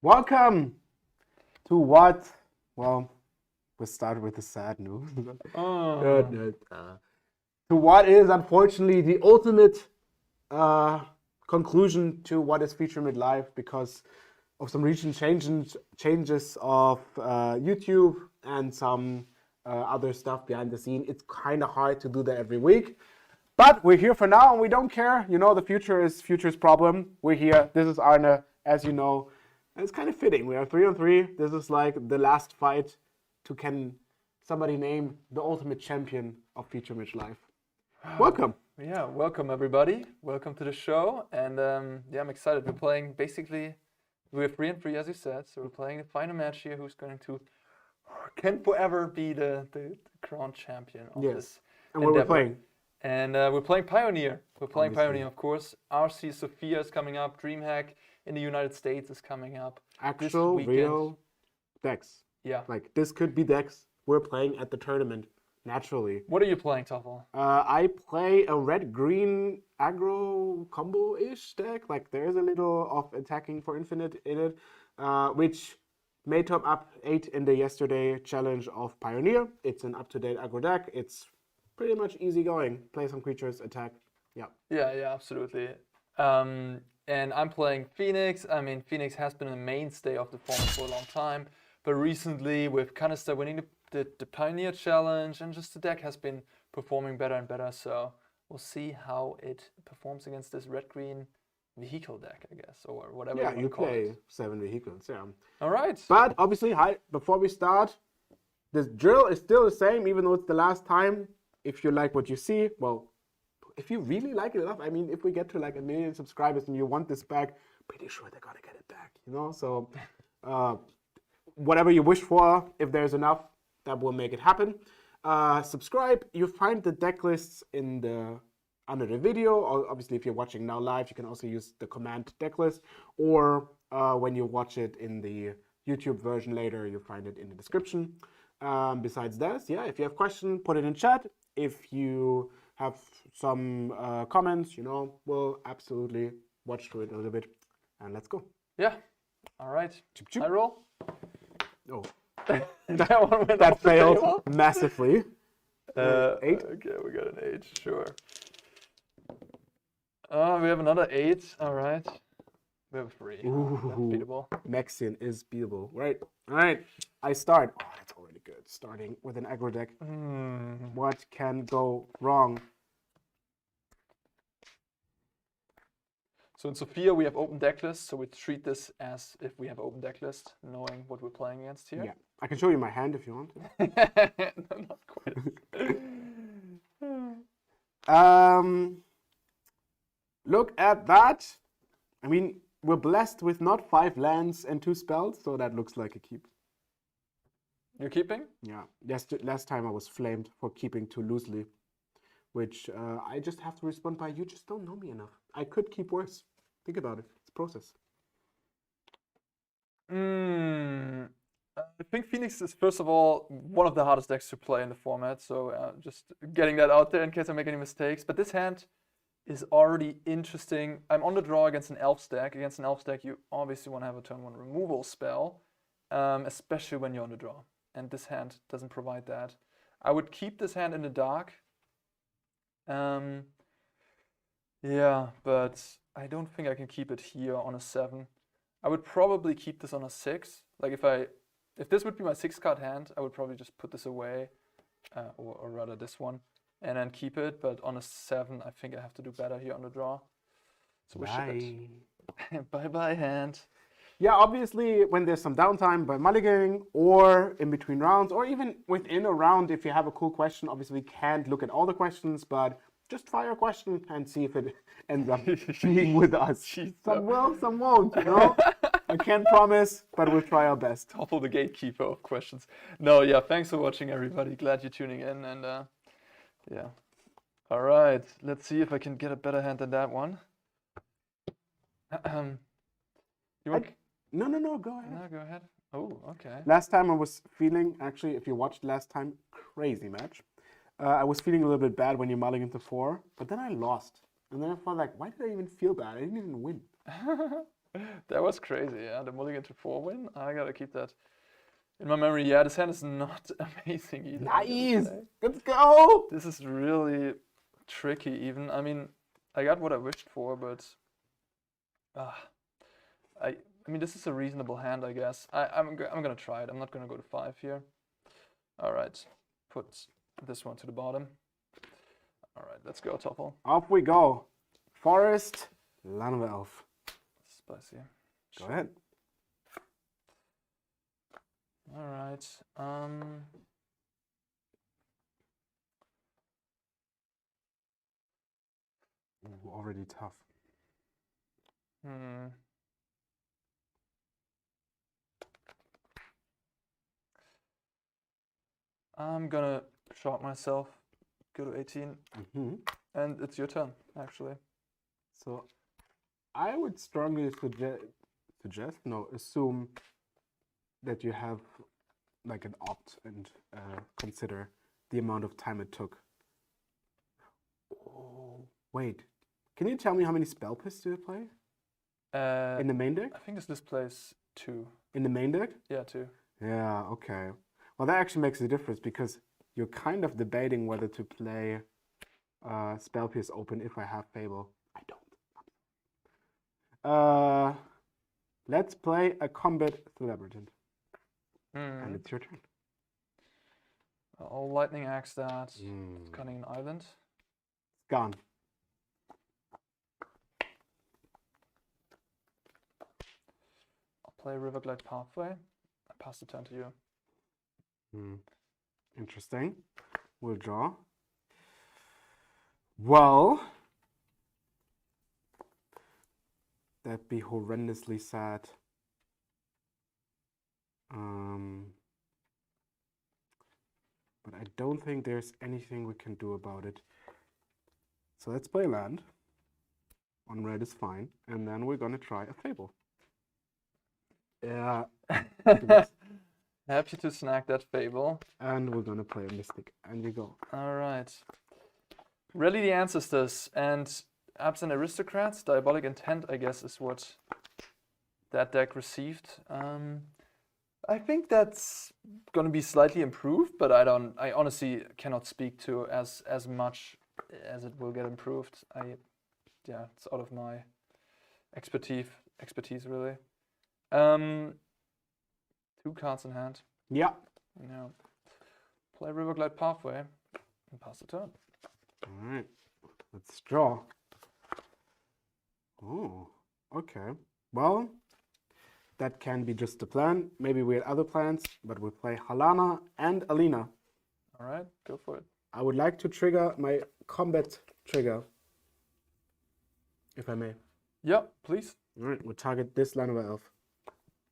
Welcome to what? Well, we'll start with the sad news. To what is unfortunately the ultimate conclusion to what is Feature Midlife because of some recent changes of YouTube and some other stuff behind the scene. It's kind of hard to do that every week. But we're here for now and we don't care. You know, the future is future's problem. We're here. This is Arne, as you know. And it's kind of fitting. We are 3-on-3. This is like the last fight to can somebody name the ultimate champion of Feature Midlife. Welcome. Yeah, welcome everybody. Welcome to the show. And I'm excited. We're playing basically, we're 3-on-3 as you said. So we're playing the final match here. Who's going to, can forever be the crowned champion of this and what we're playing? And we're playing Pioneer. We're playing Obviously. Pioneer, of course. RC Sofia is coming up. DreamHack in the United States is coming up. Actual, real decks. Yeah. Like, this could be decks we're playing at the tournament, naturally. What are you playing, Thoralf? I play a red-green aggro combo-ish deck. Like, there is a little of attacking for infinite in it, which made top up 8 in the yesterday challenge of Pioneer. It's an up-to-date aggro deck. It's pretty much easy going. Play some creatures, attack. Yeah. Yeah, absolutely. And I'm playing Phoenix. I mean, Phoenix has been a mainstay of the format for a long time, but recently with Canister winning the Pioneer Challenge, and just the deck has been performing better and better. So we'll see how it performs against this red-green vehicle deck, I guess, or whatever. Yeah, you call play it. 7 vehicles. Yeah. All right. But obviously, before we start, this drill is still the same, even though it's the last time. If you like what you see, well, if you really like it enough, I mean, if we get to like 1 million subscribers and you want this back, pretty sure they're gonna get it back, you know? So whatever you wish for, if there's enough, that will make it happen. Subscribe. You find the deck lists under the video, or obviously if you're watching now live, you can also use the command deck list, or when you watch it in the YouTube version later, you find it in the description. Besides that, yeah, if you have questions, put it in chat. If you have some comments, you know, we'll absolutely watch through it a little bit. And let's go. Yeah. All right. Choop, choop. I roll. Oh, That one went that off the failed table. massively. 8. Okay, we got an 8, sure. We have another 8. All right. We have a 3. That's beatable. Mexian is beatable. Right. All right. I start. Oh, that's already good. Starting with an aggro deck. What can go wrong? So in Sofia, we have open deck list, so we treat this as if we have open deck list, knowing what we're playing against here. Yeah. I can show you my hand if you want to. No, not quite. Look at that. I mean, we're blessed with not 5 lands and 2 spells, so that looks like a keep. You're keeping? Yeah. Last time I was flamed for keeping too loosely, which I just have to respond by, you just don't know me enough. I could keep worse. Think about it. It's a process. I think Phoenix is, first of all, one of the hardest decks to play in the format, so just getting that out there in case I make any mistakes. But this hand is already interesting. I'm on the draw against an Elf deck. Against an Elf deck, you obviously want to have a turn 1 removal spell, especially when you're on the draw. And this hand doesn't provide that. I would keep this hand in the dark. Yeah, but I don't think I can keep it here on a 7. I would probably keep this on a 6. Like if this would be my 6-card hand, I would probably just put this away, or rather this one, and then keep it. But on a 7, I think I have to do better here on the draw. So we ship it. Bye-bye, hand. Yeah, obviously, when there's some downtime by mulliganing, or in between rounds, or even within a round, if you have a cool question, obviously we can't look at all the questions, but just fire a question and see if it ends up being with us. Some will, some won't, you know? I can't promise, but we'll try our best. Topple the gatekeeper of questions. No, yeah, thanks for watching, everybody. Glad you're tuning in, and yeah. All right, let's see if I can get a better hand than that one. You want? No, go ahead. No, go ahead. Oh, okay. Last time I was feeling, actually, if you watched last time, crazy match. I was feeling a little bit bad when you mulligan into 4, but then I lost. And then I felt like, why did I even feel bad? I didn't even win. That was crazy, yeah. The mulligan to 4 win. I gotta keep that in my memory. Yeah, this hand is not amazing either. I gotta Nice! say. Let's go! This is really tricky even. I mean, I got what I wished for, but I mean, this is a reasonable hand, I guess. I'm gonna try it. I'm not gonna go to 5 here. All right, put this one to the bottom. All right, let's go, Toffel. Off we go. Forest, Land of Elf. Spicy. Go ahead. All right. Ooh, already tough. I'm gonna short myself. Go to 18, and it's your turn, actually. So, I would strongly assume that you have like an opt and consider the amount of time it took. Oh, wait. Can you tell me how many spell pists do you play? In the main deck? I think this displays 2. In the main deck? Yeah, 2. Yeah, okay. Well, that actually makes a difference because you're kind of debating whether to play spell pierce open if I have Fable. I don't. Let's play a combat Labyrinth. And it's your turn. I'll lightning axe that. Cutting an island. Gone. I'll play Riverglide Pathway. I pass the turn to you. Interesting. We'll draw. Well, that'd be horrendously sad. But I don't think there's anything we can do about it. So let's play land. On red is fine. And then we're gonna try a Fable. Yeah. Happy to snag that Fable. And we're gonna play a Mystic. And you go. All right. Rally the Ancestors and Absent Aristocrats. Diabolic Intent, I guess, is what that deck received. I think that's going to be slightly improved, but I honestly cannot speak to as much as it will get improved. Yeah, it's out of my expertise really. 2 cards in hand. Yeah. Yeah. Play Riverglide Pathway and pass the turn. All right. Let's draw. Oh, okay. Well, that can be just the plan. Maybe we had other plans, but we'll play Halana and Alina. All right, go for it. I would like to trigger my combat trigger, if I may. Yep, please. All right, we'll target this Land of Elf.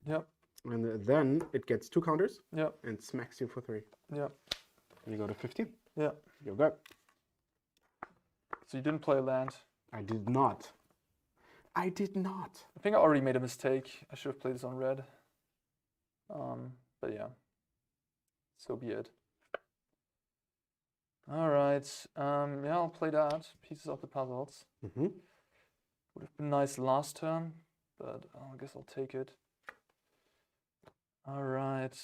Yep. And then it gets 2 counters. Yep. And smacks you for 3. Yep. And you go to 15. Yeah. You're good. So you didn't play land. I did not. I did not. I think I already made a mistake. I should have played this on red. But yeah. So be it. All right. Yeah, I'll play that. Pieces of the puzzles. Would have been nice last turn, but I guess I'll take it. All right.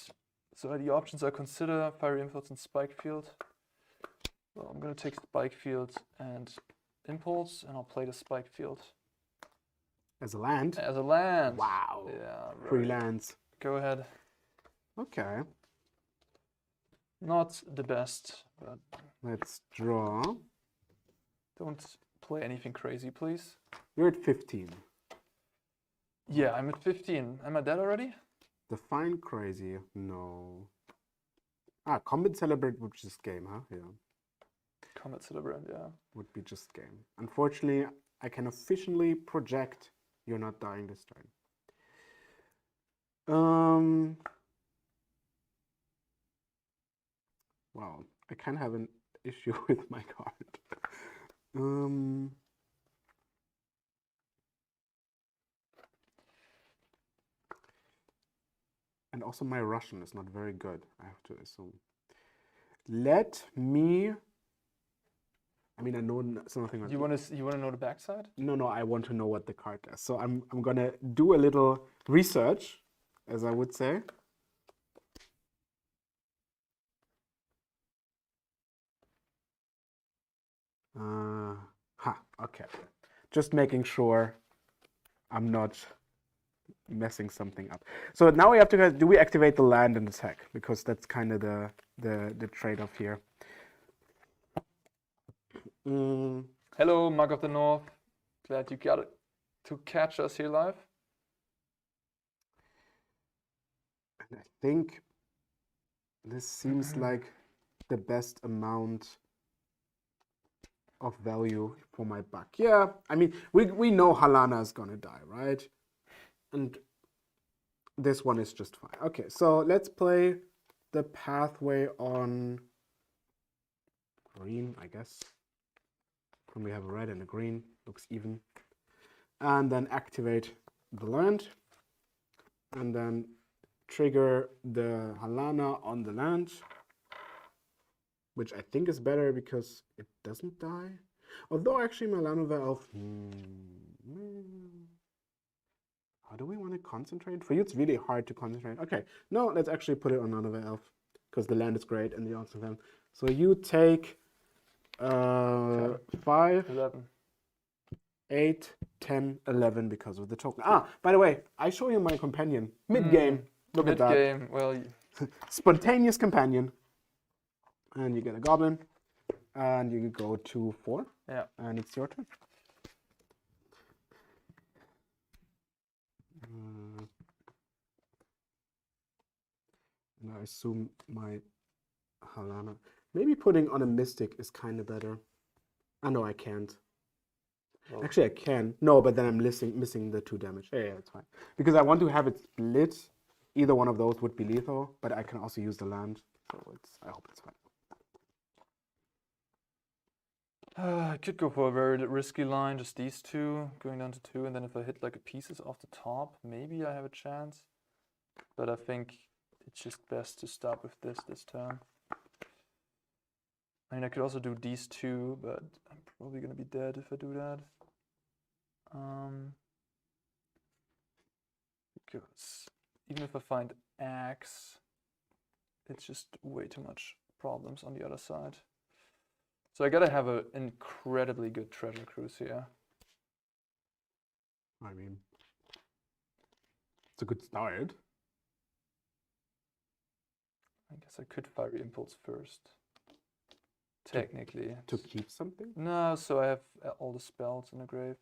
So the options I consider Fiery Influence and Spike Field. Well, I'm going to take Spike Field and Impulse, and I'll play the Spike Field. As a land? As a land. Wow. Yeah. Right. 3 lands. Go ahead. Okay. Not the best, but let's draw. Don't play anything crazy, please. You're at 15. Yeah, I'm at 15. Am I dead already? Define crazy. No. Combat Celebrate would just game, huh? Yeah. Combat Celebrate, yeah. Would be just game. Unfortunately, I can officially project you're not dying this turn. Wow, I kind of have an issue with my card. And also my Russian is not very good, I have to assume. Let me I mean, I know something like You want to know the backside? No, I want to know what the card does. So I'm gonna do a little research, as I would say. Okay. Just making sure I'm not messing something up. So now we have to, do we activate the land and attack? Because that's kind of the trade-off here. Hello, Mug of the North. Glad you got it to catch us here live. And I think this seems like the best amount of value for my buck. Yeah, I mean, we know Halana is gonna die, right? And this one is just fine. Okay, so let's play the pathway on green, I guess. And we have a red and a green, looks even. And then activate the land. And then trigger the Halana on the land, which I think is better because it doesn't die. Although actually my Llanova Elf, how do we want to concentrate? For you it's really hard to concentrate. Okay, no, let's actually put it on Llanova Elf because the land is great and the awesome them. So you take 5, 11. 8, 10, 11 because of the token. Ah, by the way, I show you my companion. Mid-game. Look at that. Mid-game, well... Spontaneous companion. And you get a goblin. And you go to 4. Yeah. And it's your turn. And I assume my Halana. Maybe putting on a Mystic is kind of better. I know I can't. Well, actually, I can. No, but then I'm missing the 2 damage. Yeah, it's fine. Because I want to have it split. Either one of those would be lethal, but I can also use the land. So I hope it's fine. I could go for a very risky line, just these 2, going down to 2, and then if I hit like a pieces off the top, maybe I have a chance. But I think it's just best to stop with this turn. I mean, I could also do these 2, but I'm probably going to be dead if I do that. Because even if I find Axe, it's just way too much problems on the other side. So I gotta have an incredibly good treasure cruise here. I mean, it's a good start. I guess I could Fiery Impulse first. Technically. To keep something? No, so I have all the spells in the grave.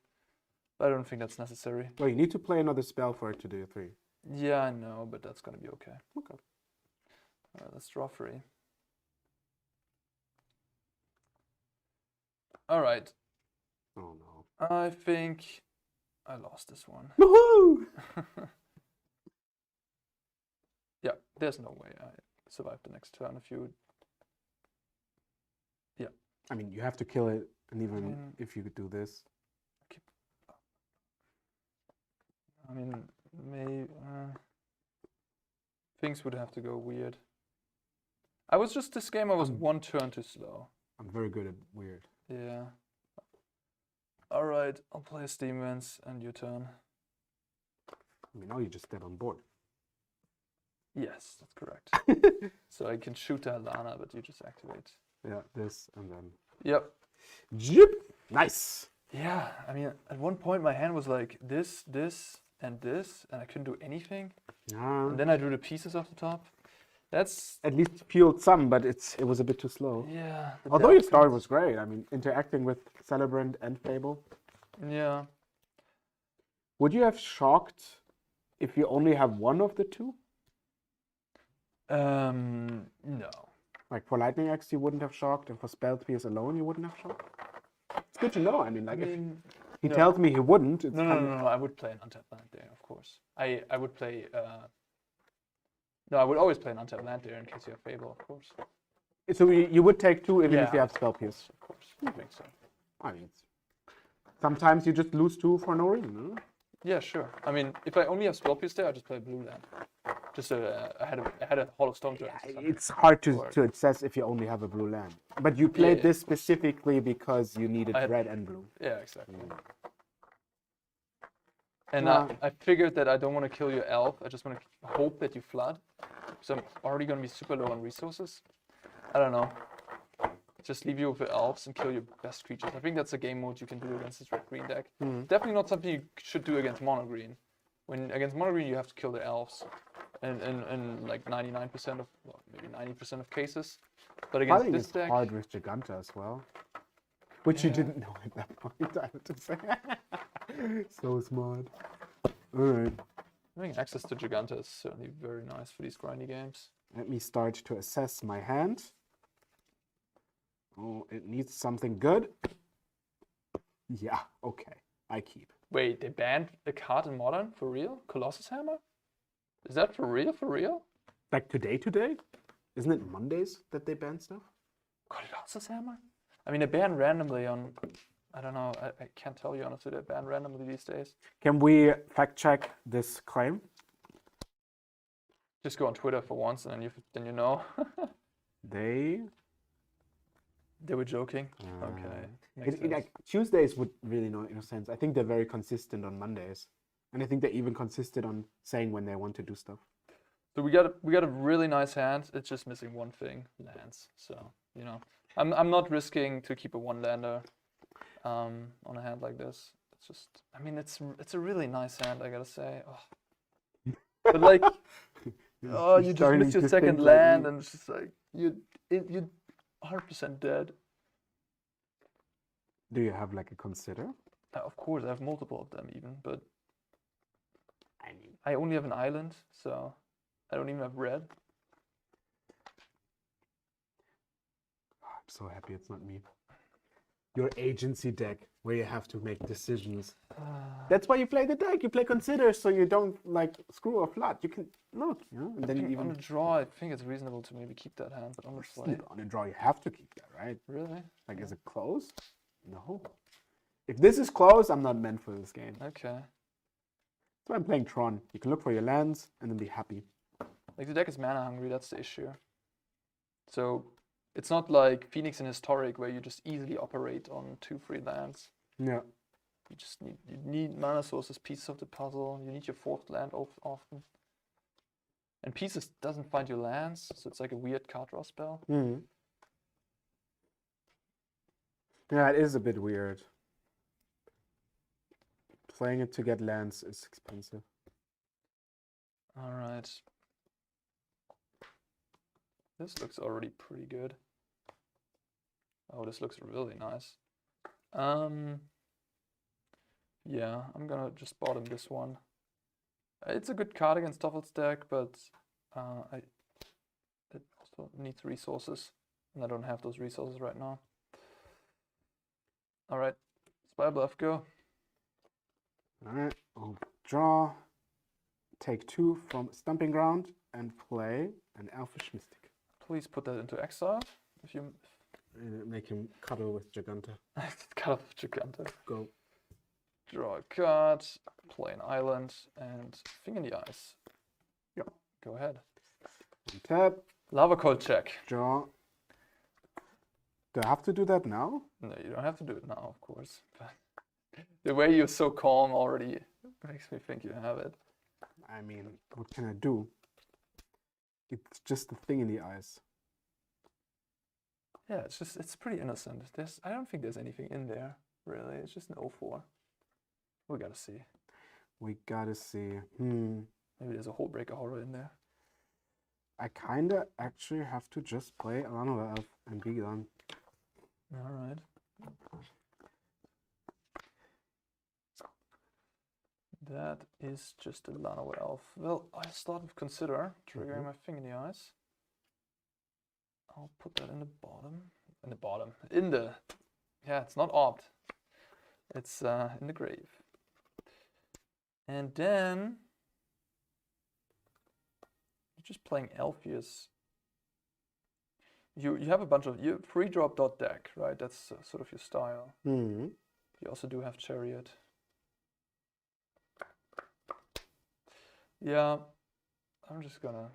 But I don't think that's necessary. Well, you need to play another spell for it to do 3. Yeah, I know, but that's gonna be okay. Okay. Let's draw 3. Alright. Oh no. I think I lost this one. Woohoo! Yeah, there's no way I survive the next turn if you... Yeah. I mean, you have to kill it, and even if you could do this. I mean, maybe... things would have to go weird. I was just, this game I was 1 turn too slow. I'm very good at weird. Yeah. Alright, I'll play Steam Vents and your turn. I mean, now you just step on board. Yes, that's correct. So I can shoot the Halana, but you just activate. Yeah, this and then. Yep. Jip! Nice! Yeah, I mean, at one point my hand was like this, and I couldn't do anything. Yeah. And then I drew the pieces off the top. That's... At least fueled some, but it was a bit too slow. Yeah. Although your start was great. I mean, interacting with Celebrant and Fable. Yeah. Would you have shocked if you only have one of the 2? No. Like for Lightning Axe, you wouldn't have shocked, and for Spell Pierce alone, you wouldn't have shocked? It's good to know. I mean, like, if he tells me he wouldn't, it's No, I would play an untapped land there, of course. I would play... No, I would always play an untapped land there in case you have Fable, of course. So you would take 2 even if you have Spell Pierce? Of course, I think so. I mean, sometimes you just lose 2 for no reason, no? Yeah, sure. I mean, if I only have Spell Pierce there, I just play blue land. Just I had a Hall of Stone turn. It's hard to assess if you only have a blue land. But you played this specifically because you needed red and blue. Yeah, exactly. And I figured that I don't want to kill your elf. I just want to hope that you flood. So I'm already going to be super low on resources. I don't know. Just leave you with the elves and kill your best creatures. I think that's a game mode you can do against this red-green deck. Definitely not something you should do against mono-green. When against mono-green, you have to kill the elves. In like 99% of, well, maybe 90% of cases. But against this deck... it's hard with Giganta as well. Which you didn't know at that point, I have to say. So smart. Alright. Having access to Giganta is certainly very nice for these grindy games. Let me start to assess my hand. Oh, it needs something good. Yeah, okay. I keep. Wait, they banned a card in Modern? For real? Colossus Hammer? Is that for real? For real? Like today? Isn't it Mondays that they ban stuff? Colossus Hammer? I mean, they ban randomly on... I don't know. I can't tell you honestly. They ban randomly these days. Can we fact check this claim? Just go on Twitter for once, and then you know. They were joking. Okay. Like Tuesdays would really not make sense. I think they're very consistent on Mondays, and I think they're even consistent on saying when they want to do stuff. So we got a really nice hand. It's just missing one thing, lands. So you know, I'm not risking to keep a one lander on a hand like this. It's just, I mean, it's a really nice hand, I gotta say. Oh. But like, you just missed your second land, and it's just like you're 100% dead. Do you have like a consider? Of course, I have multiple of them even, but I only have an island, so I don't even have red. I'm so happy it's not me. Your agency deck, where you have to make decisions. That's why you play the deck. You play consider, so you don't like screw or flood. You can look, you know, and then you even on the draw. I think it's reasonable to maybe keep that hand, but on the play, on the draw, you have to keep that, right? Really? Like, is it close? No. If this is close, I'm not meant for this game. Okay. That's why I'm playing Tron. You can look for your lands and then be happy. Like the deck is mana hungry. That's the issue. So. It's not like Phoenix and Historic where you just easily operate on 2 free lands. Yeah. You need mana sources, pieces of the puzzle. You need your 4th land often. And pieces doesn't find your lands, so it's like a weird card draw spell. Mm-hmm. Yeah, it is a bit weird. Playing it to get lands is expensive. All right. This looks already pretty good. Oh, this looks really nice. Yeah, I'm gonna just bottom this one. It's a good card against Toffel's deck, but it also needs resources, and I don't have those resources right now. All right, Spire Bluff, go. All right, I'll draw, take 2 from Stomping Ground, and play an Elfish Mystic. Please put that into exile. If you make him cuddle with Giganta. Cuddle with Giganta. Go. Draw a card, play an island, and Finger in the Eyes. Yep. Go ahead. Tap. Lava Cold check. Draw. Do I have to do that now? No, you don't have to do it now, of course. But the way you're so calm already makes me think you have it. I mean, what can I do? It's just a thing in the eyes. Yeah, it's pretty innocent. I don't think there's anything in there, really. It's just an 0-4. We gotta see. We gotta see. Maybe there's a Hullbreaker Horror in there. I kinda actually have to just play Alano Elf and be done. Alright. That is just a Llanowar Elf. Well, I'll start with Consider, triggering my Finger in the Eyes. I'll put that in the bottom. Yeah, it's not opt. It's in the grave. And then you're just playing Elfius. You have a bunch of free drop dot deck, right? That's sort of your style. Mm-hmm. You also do have Chariot. Yeah, I'm just gonna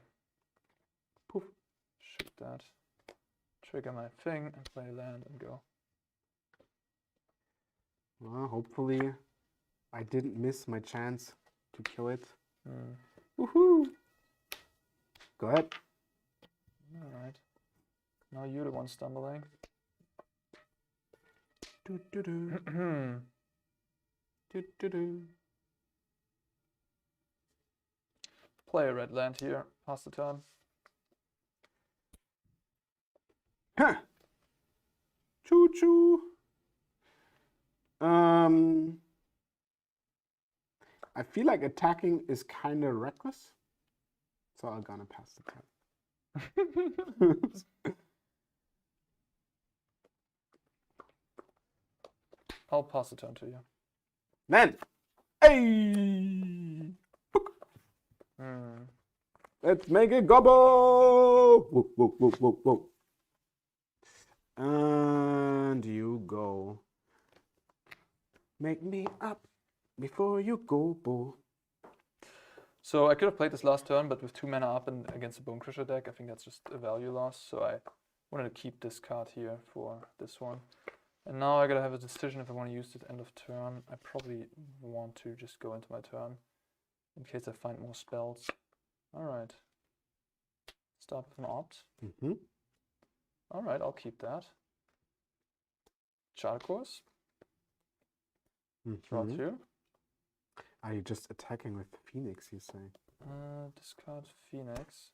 Poof. shoot that, trigger my thing, and play land and go. Well, hopefully I didn't miss my chance to kill it. Hmm. Woohoo! Go ahead. Alright. Now you're the one stumbling. Do, do, do. Do, do, do. Play a red land here, pass the turn. Huh. Choo choo. I feel like attacking is kind of reckless, so I'm gonna pass the turn. I'll pass the turn to you. Then, hey, let's make it gobble. Whoa, whoa, whoa, whoa, whoa. And you go. Make me up before you go, boo. So I could have played this last turn, but with 2 mana up and against a Bone Crusher deck, I think that's just a value loss. So I wanted to keep this card here for this one. And now I gotta have a decision if I want to use it end of turn. I probably want to just go into my turn in case I find more spells. Alright. Start with an opt. Alright, I'll keep that. Charter Course. Draw 2. Are you just attacking with Phoenix, you say? Discard Phoenix.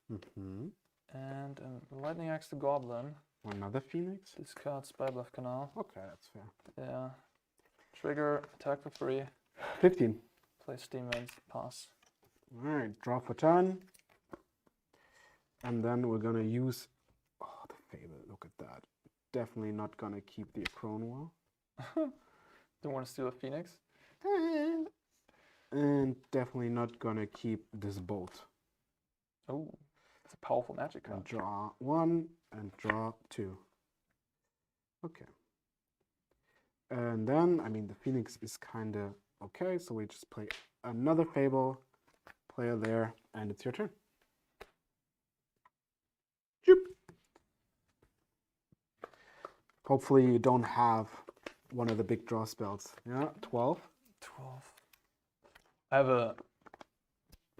And Lightning Axe the Goblin. Another Phoenix? Discard Spybluff Canal. Okay, that's fair. Yeah. Trigger, attack for free. 15. Play Steam Vents, pass. Alright, draw for turn. And then we're gonna use... Oh, the Fable, look at that. Definitely not gonna keep the Acrone Wall. Don't want to steal a Phoenix? And definitely not gonna keep this Bolt. Oh, it's a powerful magic And card. draw 1 and draw 2. Okay. And then, I mean, the Phoenix is kind of okay, so we just play another Fable, player there, and it's your turn. Joop. Hopefully you don't have one of the big draw spells. Yeah, 12. 12. I have a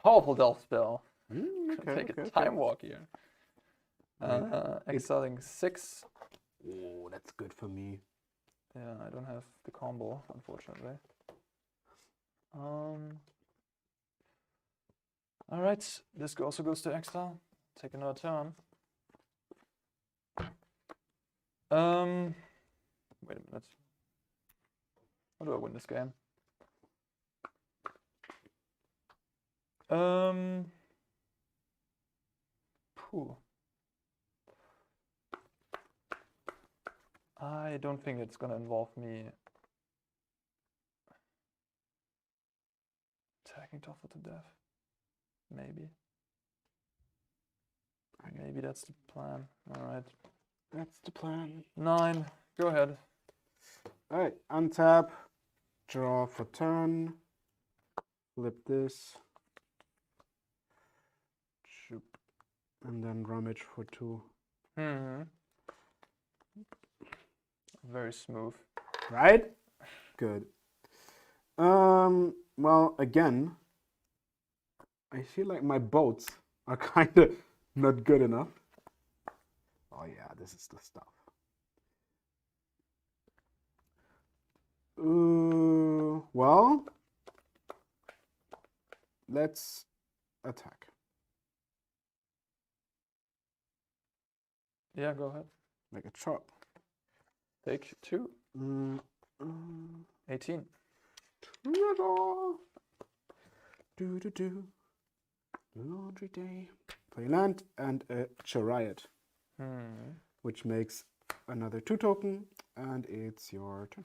powerful Delph spell. Okay, Take okay, a okay. time walk here. Exiling 6. Oh, that's good for me. Yeah, I don't have the combo, unfortunately. Alright, this also goes to exile. Take another turn. Wait a minute. How do I win this game? I don't think it's gonna involve me attacking Toffle to death. Maybe. Maybe that's the plan. Alright. That's the plan. 9. Go ahead. Alright, untap, draw for turn, flip this, shoop, and then rummage for 2. Very smooth. Right? Good. Well, again, I feel like my boats are kind of not good enough. Oh yeah, this is the stuff. Well, let's attack. Yeah, go ahead. Make a chop. Take 2. 18. Trigger. Do. Laundry day. Play land and a chariot, which makes another 2 token, and it's your turn.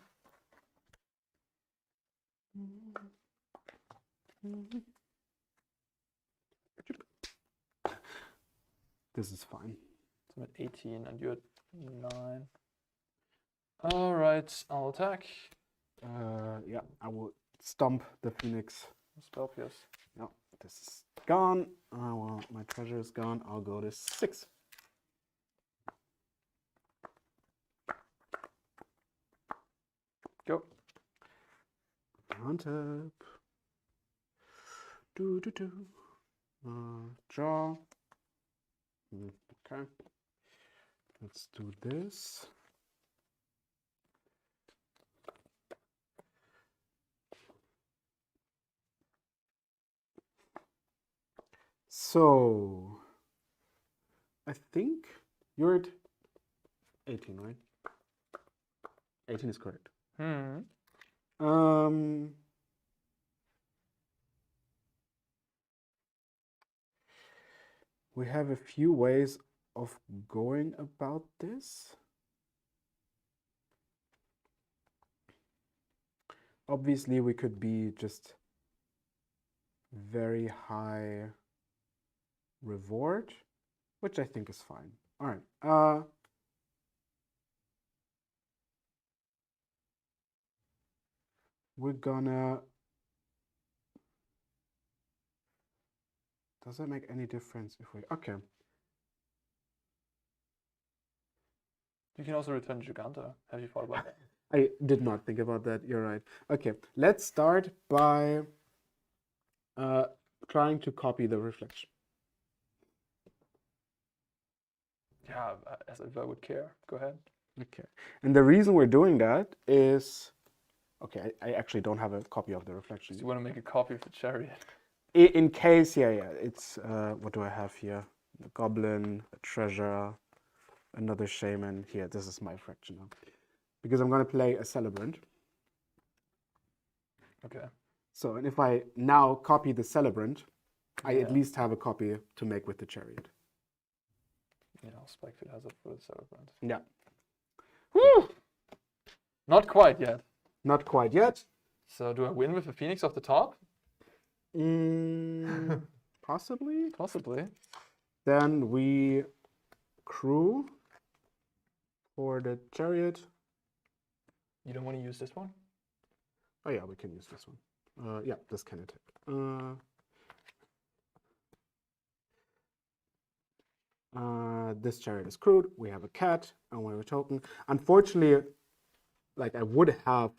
This is fine. So I'm at 18 and you're at 9. Alright, I'll attack. Yeah, I will stomp the Phoenix. Spell pierce. Yeah, this is gone. Well, my treasure is gone. I'll go to 6. Go. On top. Do. Draw. Okay. Let's do this. So, I think you're at 18, right? 18 is correct. We have a few ways of going about this. Obviously, we could be just very high reward, which I think is fine. All right. We're gonna. Does that make any difference if we? Okay. You can also return Giganta. Have you thought about that? I did not think about that. You're right. Okay, let's start by trying to copy the reflection. Yeah, as if I would care. Go ahead. Okay, and the reason we're doing that is, okay, I actually don't have a copy of the reflection. So you want to make a copy of the chariot? In case, yeah, it's, what do I have here? A goblin, a treasure, another shaman. Here, this is my fraction now. Because I'm going to play a celebrant. Okay. So, and if I now copy the celebrant, I at least have a copy to make with the chariot. Yeah, Spikefield has it for the celebrant. Yeah. Woo! Not quite yet. Not quite yet. So do I win with the Phoenix off the top? Possibly. Possibly. Then we crew for the chariot. You don't want to use this one? Oh yeah, we can use this one. Yeah, this can attack. This chariot is crewed. We have a cat, and we have a token. Unfortunately, like I would have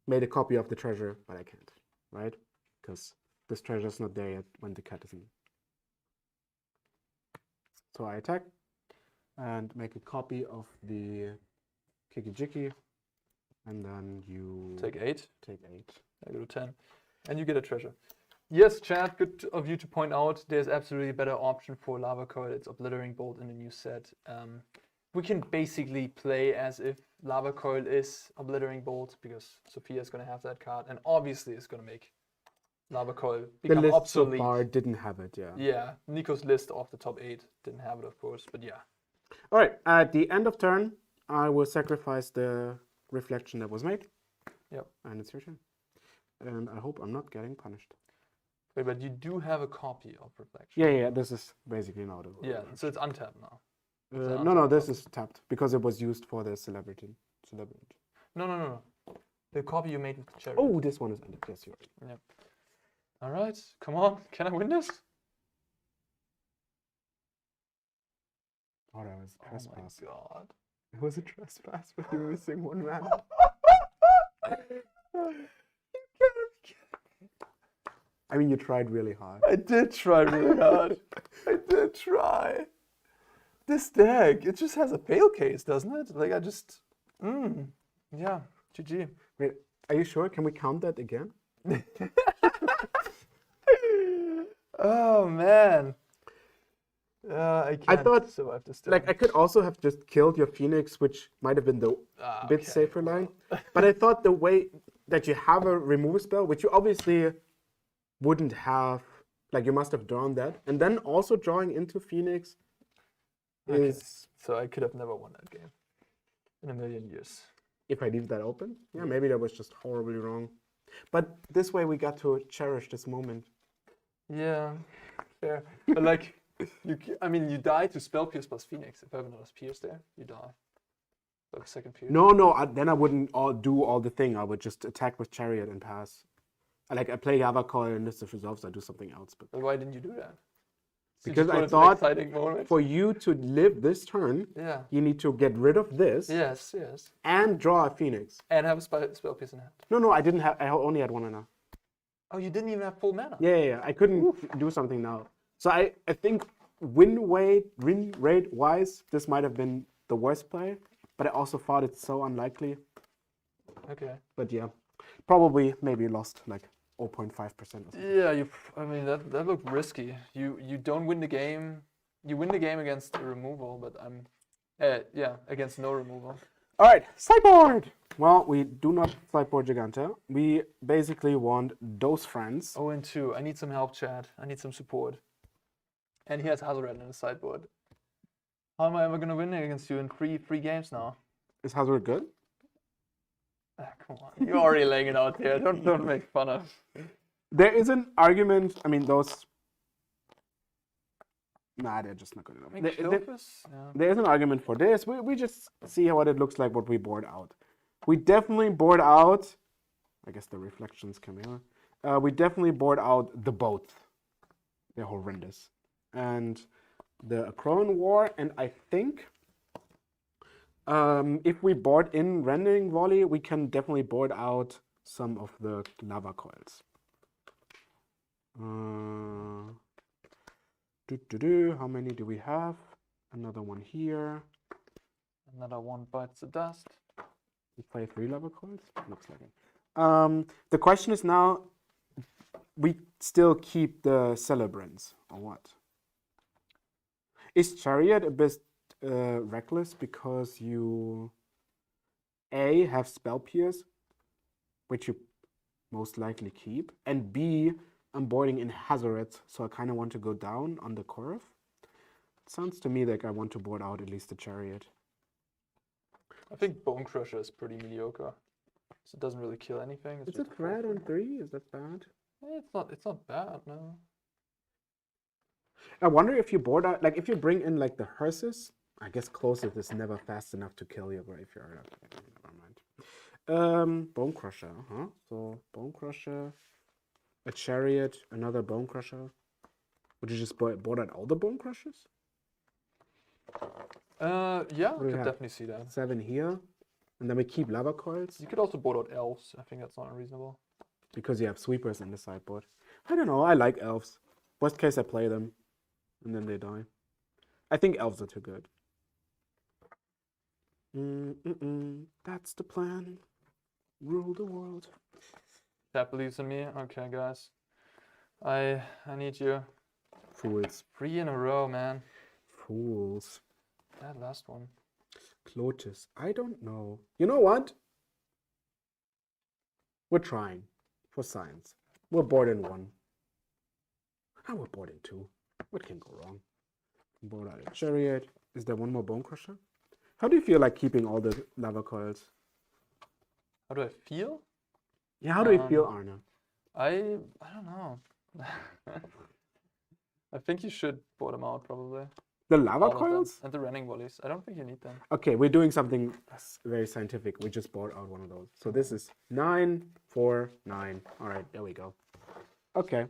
made a copy of the treasure, but I can't, right? Because this treasure is not there yet when the cat is in. So I attack and make a copy of the Kiki-Jiki, and then you take 8. Take 8. I go to 10, and you get a treasure. Yes, chat, good of you to point out there's absolutely a better option for Lava Coil. It's Obliterating Bolt in the new set. We can basically play as if Lava Coil is Obliterating Bolt because Sofia is going to have that card, and obviously it's going to make Lava Coil become the list obsolete. So far didn't have it, yeah. Yeah, Nico's list of the top 8 didn't have it, of course, but yeah. All right, at the end of turn, I will sacrifice the reflection that was made. Yep. And it's your turn. And I hope I'm not getting punished. Wait, but you do have a copy of Reflection. Yeah, this is basically now the reflection. So it's untapped now. No, this is tapped because it was used for the celebrant. No. The copy you made with the cherry. Oh, this one is ended. Yes, you're right. Yep. All right, come on. Can I win this? Oh, that was a trespass. Oh my god. It was a trespass, but you were missing one man. I mean, you tried really hard. I did try really hard. I did try. This deck, it just has a fail case, doesn't it? Like, I just... Yeah, GG. Wait, are you sure? Can we count that again? Oh, man. I can't thought, survive this like, I could also have just killed your Phoenix, which might have been the bit safer line. But I thought the way that you have a removal spell, which you obviously wouldn't have, like, you must have drawn that. And then also drawing into Phoenix is... So I could have never won that game in a million years. If I leave that open? Yeah, maybe that was just horribly wrong. But this way we got to cherish this moment. Yeah, fair. But like, you die to Spell Pierce plus Phoenix. If everyone was Pierce there, you die. But the second Pierce. No, then I wouldn't do all the thing. I would just attack with Chariot and pass. Like I play Lava Coil and List of Resolves, I do something else. But Why didn't you do that? So you because just I wanted an thought exciting moment? for you to live this turn, Yeah. you need to get rid of this Yes, yes. and draw a Phoenix. And have a spell piece in hand. No, I didn't have. I only had 1 mana. Oh, you didn't even have full mana? Yeah. I couldn't do something now. So I think win rate wise, this might have been the worst play. But I also thought it's so unlikely. Okay. But yeah, probably maybe lost like 0.5% or something. Yeah, I mean that looked risky. You don't win the game. You win the game against a removal, but against no removal. All right, sideboard. Well, we do not sideboard Giganta. We basically want those friends. 0-2. I need some help, Chad. I need some support. And he has Hazoret in his sideboard. How am I ever gonna win against you in three games now? Is Hazard good? Come on, you're already laying it out here. Don't make fun of. There is an argument. I mean, those. Nah, they're just not good enough. There is an argument for this. We just see what it looks like, what we board out. We definitely board out. I guess the reflections come here. We definitely board out the both. They're horrendous. And the Akron War, and I think if we board in Rendering Volley, we can definitely board out some of the Lava Coils. How many do we have? Another one here. Another one bites the dust. We play 3 Lava Coils? Looks like it. The question is now, we still keep the Celebrants, or what? Is Chariot a bit reckless because you A, have Spell Pierce, which you most likely keep, and B, I'm boarding in Hazoret, so I kind of want to go down on the curve. It sounds to me like I want to board out at least the Chariot. I think Bone Crusher is pretty mediocre, so it doesn't really kill anything. Is it red on 3? Is that bad? It's not bad, no. I wonder if you board out, like if you bring in like the hearses, I guess Closive is never fast enough to kill your graveyard. Never mind. Bone Crusher, huh? So Bone Crusher, a Chariot, another Bone Crusher. Would you just board out all the Bone Crushers? Yeah, I could definitely see that. 7 here, and then we keep Lava Coils. You could also board out Elves. I think that's not unreasonable. Because you have Sweepers in the sideboard. I don't know, I like Elves. Worst case, I play them, and then they die. I think Elves are too good. That's the plan. Rule the world. That believes in me. Okay, guys. I need you. Fools. 3 in a row, man. Fools. That last one. Clotis. I don't know. You know what? We're trying. For science. We're bored in 1. We're bored in 2. What can go wrong? Board out a Chariot. Is there one more Bone Crusher? How do you feel like keeping all the Lava Coils? How do I feel? Yeah, how do you feel, Arne? I don't know. I think you should board them out, probably. The Lava Coils? And the Running Volleys. I don't think you need them. Okay, we're doing something very scientific. We just board out one of those. So this is 9, 4, 9. All right, there we go. Okay,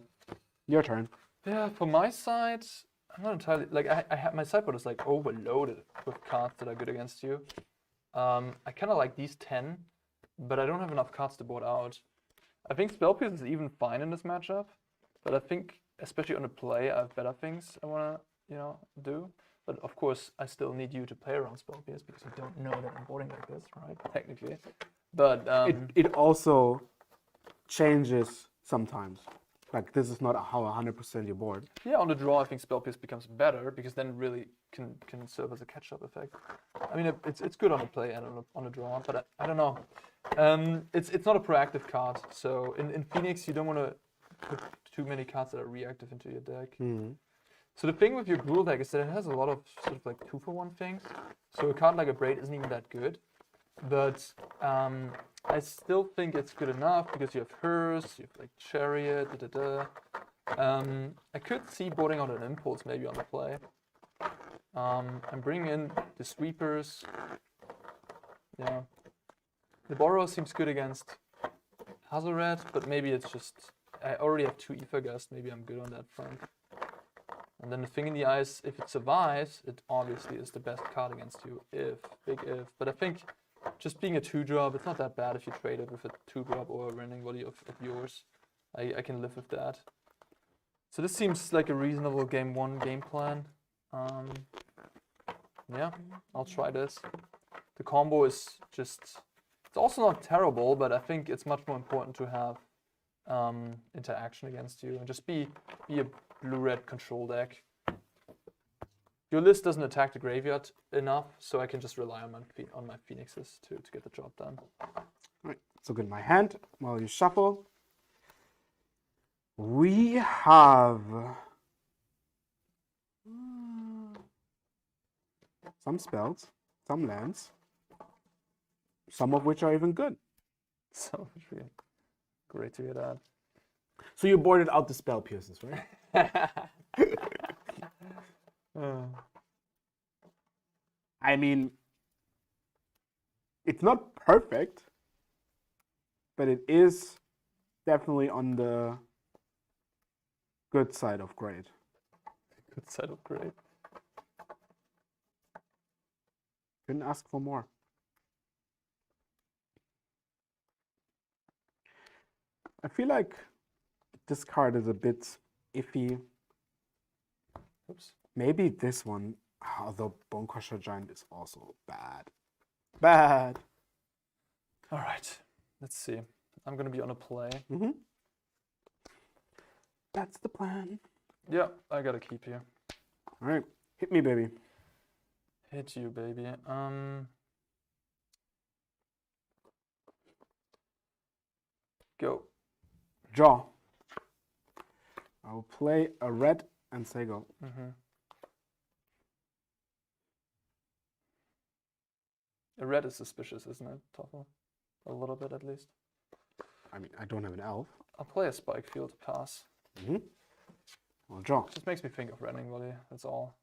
your turn. Yeah, for my side, I'm not entirely like I have my sideboard is like overloaded with cards that are good against you. I kind of like these 10, but I don't have enough cards to board out. I think Spell Pierce is even fine in this matchup, but I think especially on the play, I have better things I wanna do. But of course, I still need you to play around Spell Pierce because you don't know that I'm boarding like this, right? Technically, but it also changes sometimes. Like this is not how 100% you board. Yeah, on the draw, I think Spell Pierce becomes better because then it really can serve as a catch-up effect. I mean, it's good on the play and on the draw, but I don't know. It's not a proactive card, so in Phoenix you don't want to put too many cards that are reactive into your deck. Mm-hmm. So the thing with your Gruul deck is that it has a lot of sort of like 2-for-1 things. So a card like a Braid isn't even that good, but I still think it's good enough because you have Hearse, you have like Chariot, I could see boarding out an Impulse maybe on the play. I'm bringing in the Sweepers. Yeah. The Borrow seems good against Hazoret, but maybe it's just I already have 2 Ether Gust. Maybe I'm good on that front. And then the thing in the ice, if it survives, it obviously is the best card against you. Big if. But I think just being a 2-drop, it's not that bad if you trade it with a 2-drop or a Rending Body of yours. I can live with that. So this seems like a reasonable game 1 game plan. Yeah, I'll try this. The combo is just, it's also not terrible, but I think it's much more important to have interaction against you and just be a blue-red control deck. Your list doesn't attack the graveyard enough, so I can just rely on my Phoenixes to get the job done. Right, so good in my hand while you shuffle. We have some spells, some lands, some of which are even good. So really great to hear that. So you boarded out the spell pierces, right? I mean, it's not perfect, but it is definitely on the good side of great. Good side of great. Couldn't ask for more. I feel like this card is a bit iffy. Oops. Maybe this one, although Bonecrusher Giant is also bad. Bad. All right, let's see. I'm gonna be on a play. Mm-hmm. That's the plan. Yeah, I gotta keep you. All right, hit me, baby. Hit you, baby. Go. Draw. I'll play a red and say go. Mm-hmm. A red is suspicious, isn't it, Toffel? A little bit, at least. I mean, I don't have an elf. I'll play a Spike Field pass. Mm-hmm. I'll draw. Just makes me think of Rending Body, that's all.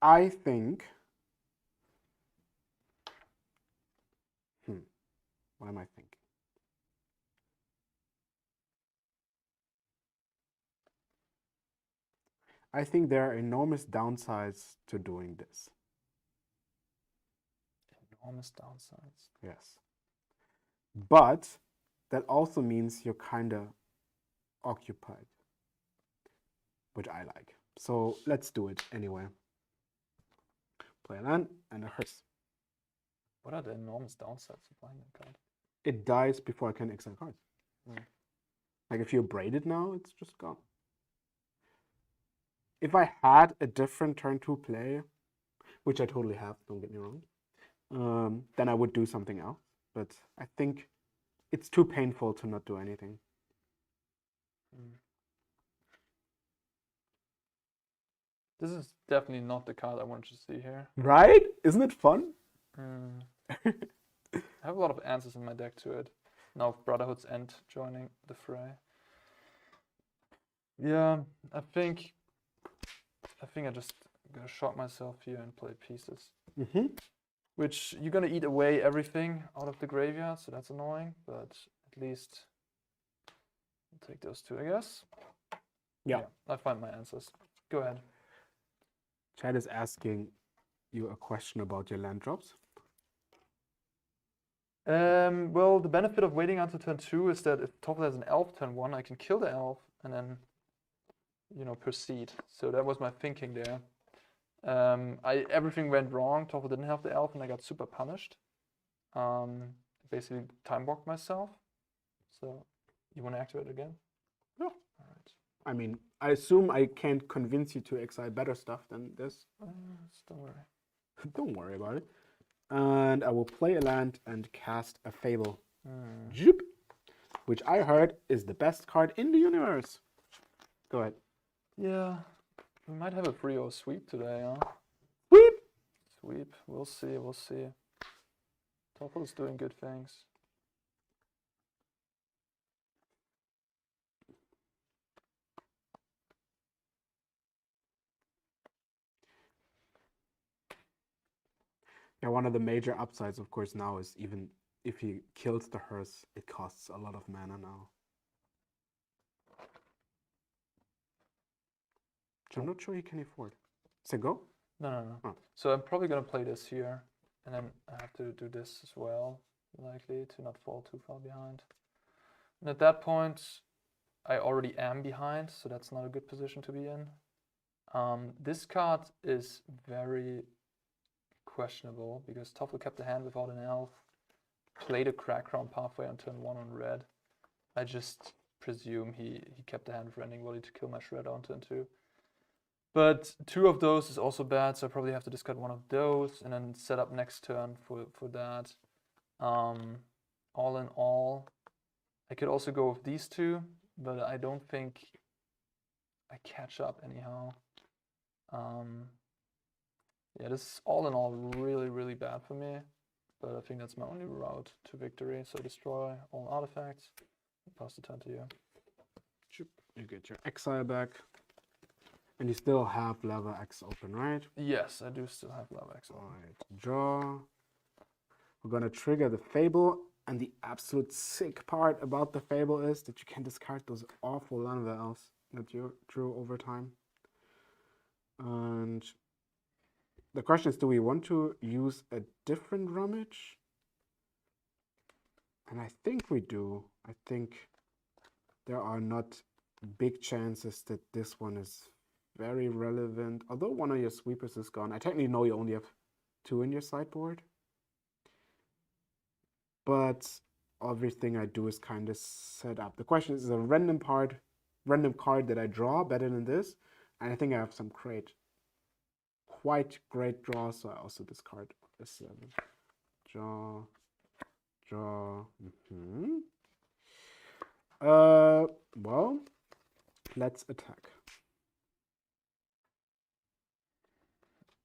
I think... What am I thinking? I think there are enormous downsides to doing this. Enormous downsides. Yes. But that also means you're kind of occupied, which I like. So let's do it anyway. Play a land and a hearse. What are the enormous downsides of playing that card? It dies before I can exile cards. Like if you braid it now, it's just gone. If I had a different turn 2 play, which I totally have, don't get me wrong, then I would do something else. But I think it's too painful to not do anything. This is definitely not the card I wanted to see here. Right? Isn't it fun? I have a lot of answers in my deck to it. Now Brotherhood's End joining the fray. Yeah, I think I just gonna shock myself here and play pieces. Which you're gonna eat away everything out of the graveyard, so that's annoying, but at least I'll take those 2, I guess. Yeah. I find my answers. Go ahead. Chad is asking you a question about your land drops. Well, the benefit of waiting until turn 2 is that if Toffel has an elf turn 1, I can kill the elf and then, proceed. So that was my thinking there. Everything went wrong. Toffel didn't have the elf and I got super punished. Basically time blocked myself. So you want to activate it again? Yeah. All right. I mean, I assume I can't convince you to exile better stuff than this. Don't worry. Don't worry about it. And I will play a land and cast a Fable. Zoop, which I heard is the best card in the universe. Go ahead. Yeah, we might have a 3-0 sweep today, huh? Sweep! Sweep, we'll see, we'll see. Toffel is doing good things. Yeah, one of the major upsides, of course, now is even if he kills the hearse, it costs a lot of mana now. Which I'm not sure he can afford. So go? No. Oh. So I'm probably gonna play this here, and then I have to do this as well, likely to not fall too far behind. And at that point, I already am behind, so that's not a good position to be in. This card is very questionable because Toffel kept the hand without an elf, played a Crack Crown Pathway on turn 1 on red. I just presume he kept the hand with Rending Volley to kill my Shredder on turn 2. But 2 of those is also bad, so I probably have to discard 1 of those and then set up next turn for that. All in all, I could also go with these 2, but I don't think I catch up anyhow. Yeah, this is all in all really, really bad for me. But I think that's my only route to victory. So destroy all artifacts. Pass the turn to you. You get your exile back. And you still have level X open, right? Yes, I do still have level X open. Alright, draw. We're gonna trigger the Fable. And the absolute sick part about the Fable is that you can discard those awful Llanowar elves that you drew over time. And the question is, do we want to use a different rummage? And I think we do. I think there are not big chances that this one is very relevant. Although one of your sweepers is gone. I technically know you only have 2 in your sideboard. But everything I do is kind of set up. The question is a random card that I draw better than this? And I think I have some quite great draws, so I also discard this 7. Draw. Well, let's attack.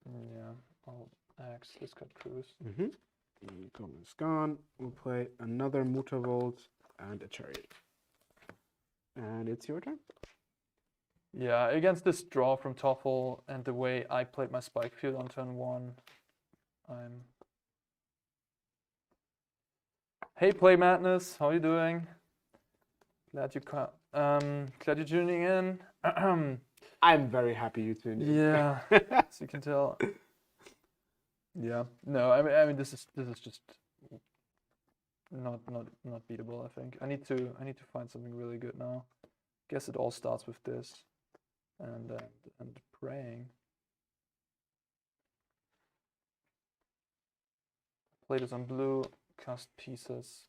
Yeah, I'll X, discard Cruise. Common is gone. We'll play another Muttervolt and a Chariot. And it's your turn. Yeah, against this draw from Toffel and the way I played my Spike Field on turn 1, I'm... Hey, Play Madness, how are you doing? Glad you're tuning in. I'm very happy you tuned in. Yeah, as you can tell. Yeah, no, I mean this is just not beatable. I think I need to find something really good now. Guess it all starts with this, and praying. Play this on blue, cast pieces.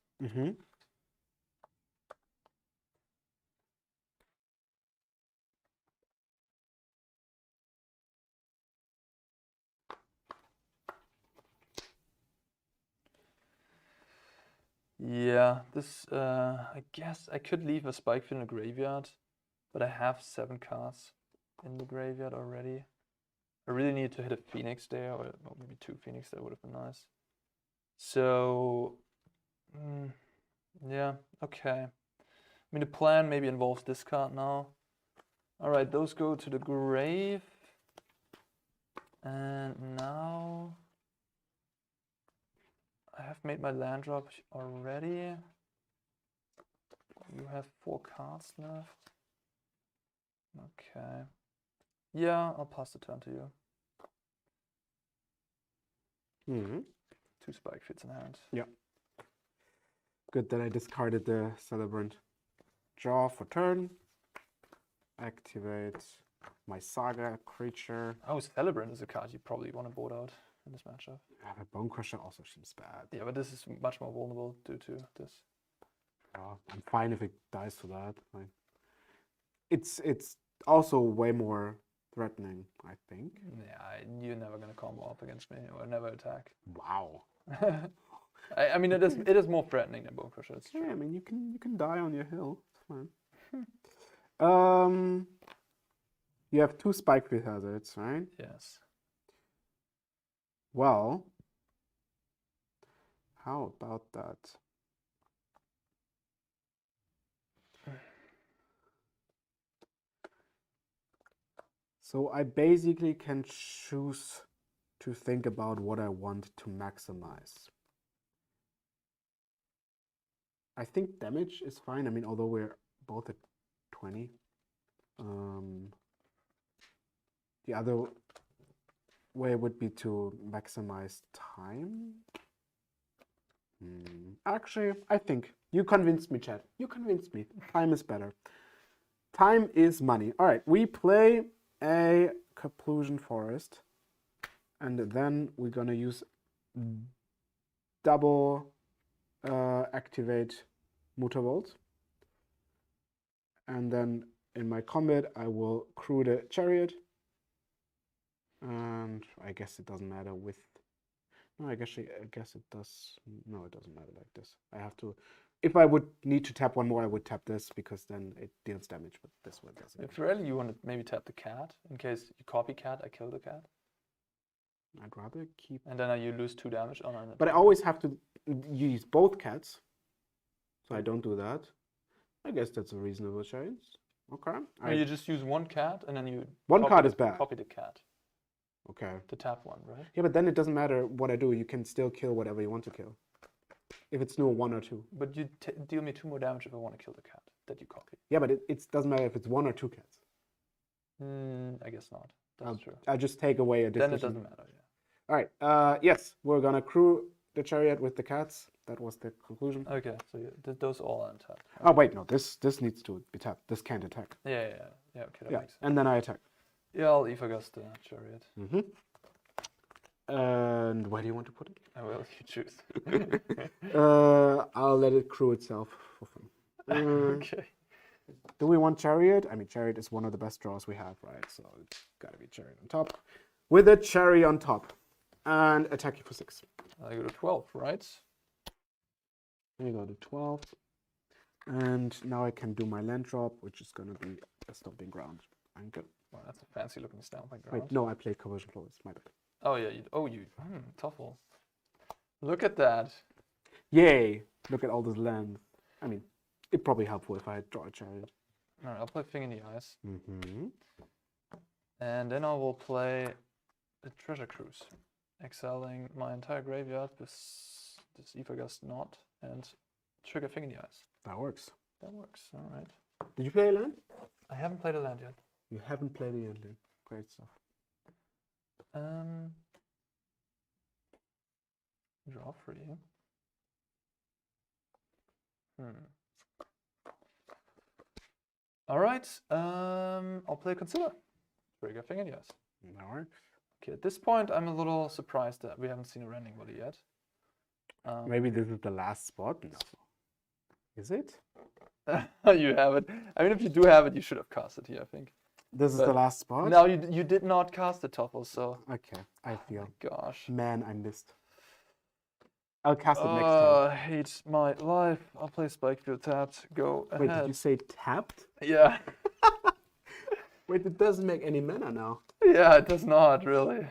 Yeah, this, I guess I could leave a Spike Field in the graveyard, but I have 7 cards in the graveyard already. I really need to hit a Phoenix there, or maybe 2 Phoenix there would have been nice. So, yeah, okay. I mean, the plan maybe involves this card now. Alright, those go to the grave. And now... I have made my land drop already. You have 4 cards left. Okay. Yeah, I'll pass the turn to you. 2 Spike Fields in hand. Yeah. Good that I discarded the Celebrant. Draw for turn. Activate my Saga creature. Oh, Celebrant is a card you probably want to board out in this matchup. Yeah, but Bone Crusher also seems bad. Yeah, but this is much more vulnerable due to this. I'm fine if it dies to that. Like, it's also way more threatening, I think. Yeah, you're never gonna combo up against me or never attack. Wow. I mean, it is more threatening than Bone Crusher. It's true. Yeah, I mean, you can die on your hill. It's fine. You have 2 Spike Field hazards, right? Yes. Well, how about that? So I basically can choose to think about what I want to maximize. I think damage is fine. I mean, although we're both at 20. The other way would be to maximize time. Actually, I think you convinced me, Chad. You convinced me. Time is better. Time is money. All right, we play a Conclusion Forest, and then we're gonna use double activate Muttervolt, and then in my combat I will crew the Chariot, and I guess it doesn't matter with. No, I guess it does. No, it doesn't matter like this. I have to. If I would need to tap one more, I would tap this because then it deals damage. But this one doesn't. If really you want to maybe tap the cat in case you copy cat, I kill the cat. I'd rather keep. And then you lose 2 damage on it. But I always have to use both cats, so I don't do that. I guess that's a reasonable choice. Okay. Or you just use 1 cat and then you. One card is bad. Copy the cat. Okay. To tap 1, right? Yeah, but then it doesn't matter what I do. You can still kill whatever you want to kill. If it's no 1 or 2. But you deal me 2 more damage if I want to kill the cat that you copy. Yeah, but it doesn't matter if it's 1 or 2 cats. I guess not. That's true. I'll just take away a decision. Then it doesn't matter, yeah. All right. Yes, we're gonna crew the Chariot with the cats. That was the conclusion. Okay, so you did those all untapped. Oh wait, no. This needs to be tapped. This can't attack. Yeah. Okay, that makes sense. And then I attack. Yeah, I'll Ifagast the Chariot. And where do you want to put it? I will. You choose. I'll let it crew itself for fun. Okay. Do we want Chariot? I mean, Chariot is one of the best draws we have, right? So it's gotta be Chariot on top. With a Cherry on top. And attack you for 6. I go to 12, right? There you go to 12. And now I can do my land drop, which is gonna be a Stomping Ground. I'm good. Wow, that's a fancy looking Stomping Ground. Wait, no, I played Conversion Flow. It's my bad. Oh yeah, Toffle. Look at that. Yay! Look at all this land. I mean, it'd probably helpful if I draw a Chariot. Alright, I'll play Thing in the Eyes. And then I will play the Treasure Cruise. Exiling my entire graveyard with this Ifagast Knot and trigger Thing in the Eyes. That works. That works, alright. Did you play a land? I haven't played a land yet. You haven't played a land. Great stuff. Draw 3. Alright, I'll play Consider. Trigger Thing in the Eyes. That works. Okay, at this point I'm a little surprised that we haven't seen a Rending Body yet. Maybe this is the last spot? No. Is it? You have it. I mean, if you do have it, you should have cast it here, I think. This is the last spot? No, you did not cast the Toffle, so... Okay, I feel. Oh gosh. Man, I missed. I'll cast it next time. I hate my life. I'll play Spikefield tapped. Go ahead. Wait, did you say tapped? Yeah. Wait, it doesn't make any mana now. Yeah, it does not, really.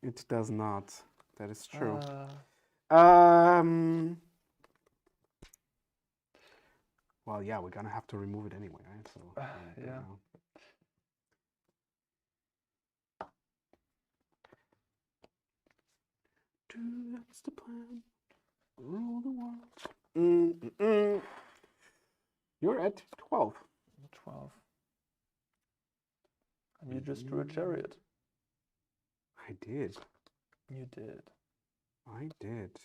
It does not. That is true. Well, yeah, we're gonna have to remove it anyway, right? So, yeah. That's the plan. Rule the world. You're at 12. 12. And you just drew a Chariot. I did. You did. I did.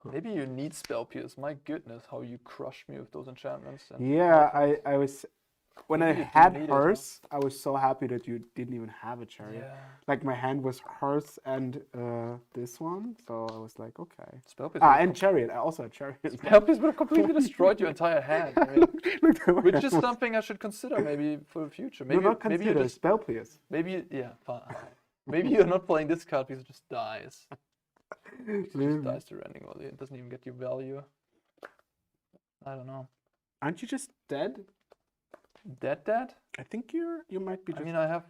Maybe you need Spell Pierce. My goodness, how you crushed me with those enchantments. And yeah, I was... When I had hers, I was so happy that you didn't even have a Chariot. Yeah. Like, my hand was hers and this one, so I was like, okay. Spell Pierce and Chariot. I also had Chariot. Spell Pierce would have completely destroyed your entire hand. I mean, which is something I should consider maybe for the future. Maybe, no, not consider. maybe just, Spell Pierce. Maybe, yeah, fine. Maybe you're not playing this card because it just dies. It just dies to Rending Volley. It doesn't even get you value. I don't know. Aren't you just dead? Dead? I think you might be just... I mean, I have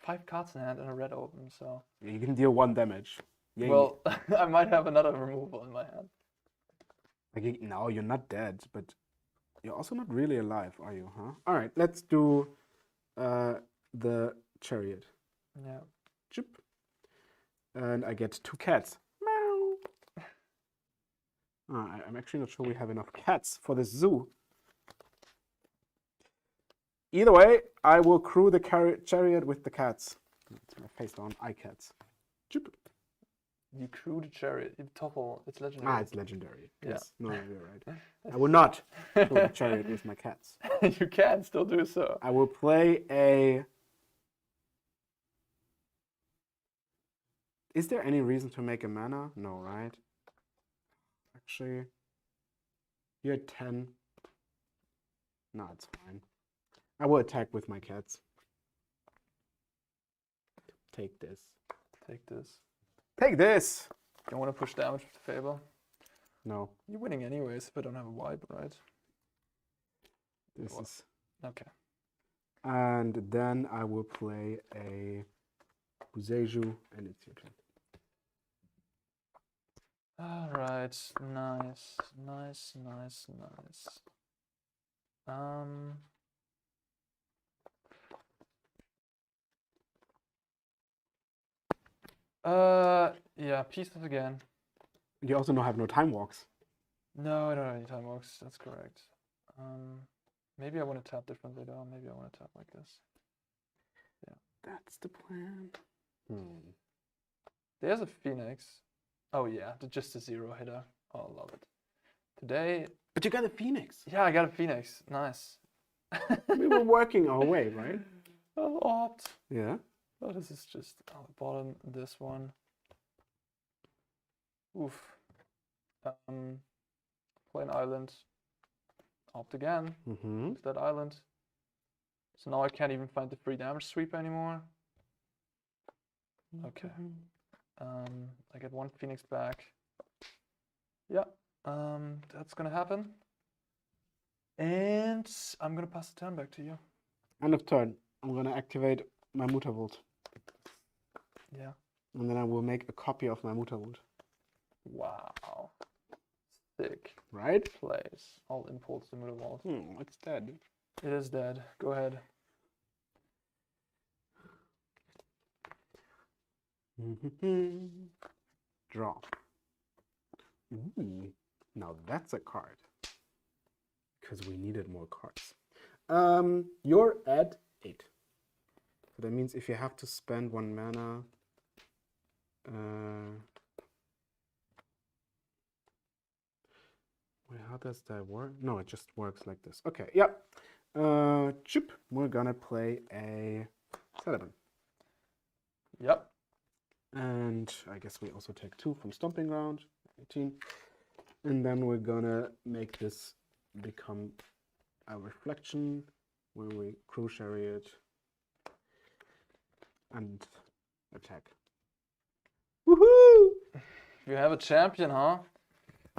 5 cards in hand and a red open, so... You can deal 1 damage. Yeah, well, I might have another removal in my hand. Like, no, you're not dead, but you're also not really alive, are you, huh? Alright, let's do the chariot. Yeah. Chip. And I get 2 cats. Meow. I'm actually not sure we have enough cats for this zoo. Either way, I will crew the chariot with the cats. It's my face down, cats. Chip. You crew the chariot. You topple. It's legendary. It's legendary. Yeah. Yes. No, you're right. I will not crew the chariot with my cats. You can still do so. I will play a... Is there any reason to make a mana? No, right? Actually, you're at 10. No, it's fine. I will attack with my cats. Take this. Take this. Take this! Don't want to push damage with the Fable. No. You're winning anyways if I don't have a wipe, right? This is... Okay. And then I will play a Buzeju, and it's your turn. All right. Nice. Nice, nice, nice. Yeah, pieces again. You also don't have no time walks. No, I don't have any time walks. That's correct. Maybe I want to tap differently though. Maybe I want to tap like this. Yeah. That's the plan. There's a Phoenix. Oh yeah, just a 0 hitter. Oh, I love it. Today. But you got a Phoenix. Yeah, I got a Phoenix. Nice. We were working our way, right? Oh, opt. Yeah. Oh, this is just bottom. This one. Oof. Play an island. Opt again. Use that island. So now I can't even find the free damage sweep anymore. Okay. I get 1 Phoenix back. Yeah. That's gonna happen. And I'm gonna pass the turn back to you. End of turn. I'm gonna activate my Muttervolt. Yeah. And then I will make a copy of my Muttervolt. Wow. Sick. Right? Plays. I'll impulse the Midrange. It's dead. It is dead. Go ahead. Draw. Ooh, now that's a card. Because we needed more cards. You're at 8. So that means if you have to spend 1 mana, wait, how does that work? No, it just works like this. Okay, yep. Chip, we're gonna play a Celeban. Yep. And I guess we also take 2 from Stomping Ground, 18. And then we're gonna make this become a reflection when we crew chariot and attack. Woohoo! You have a champion, huh?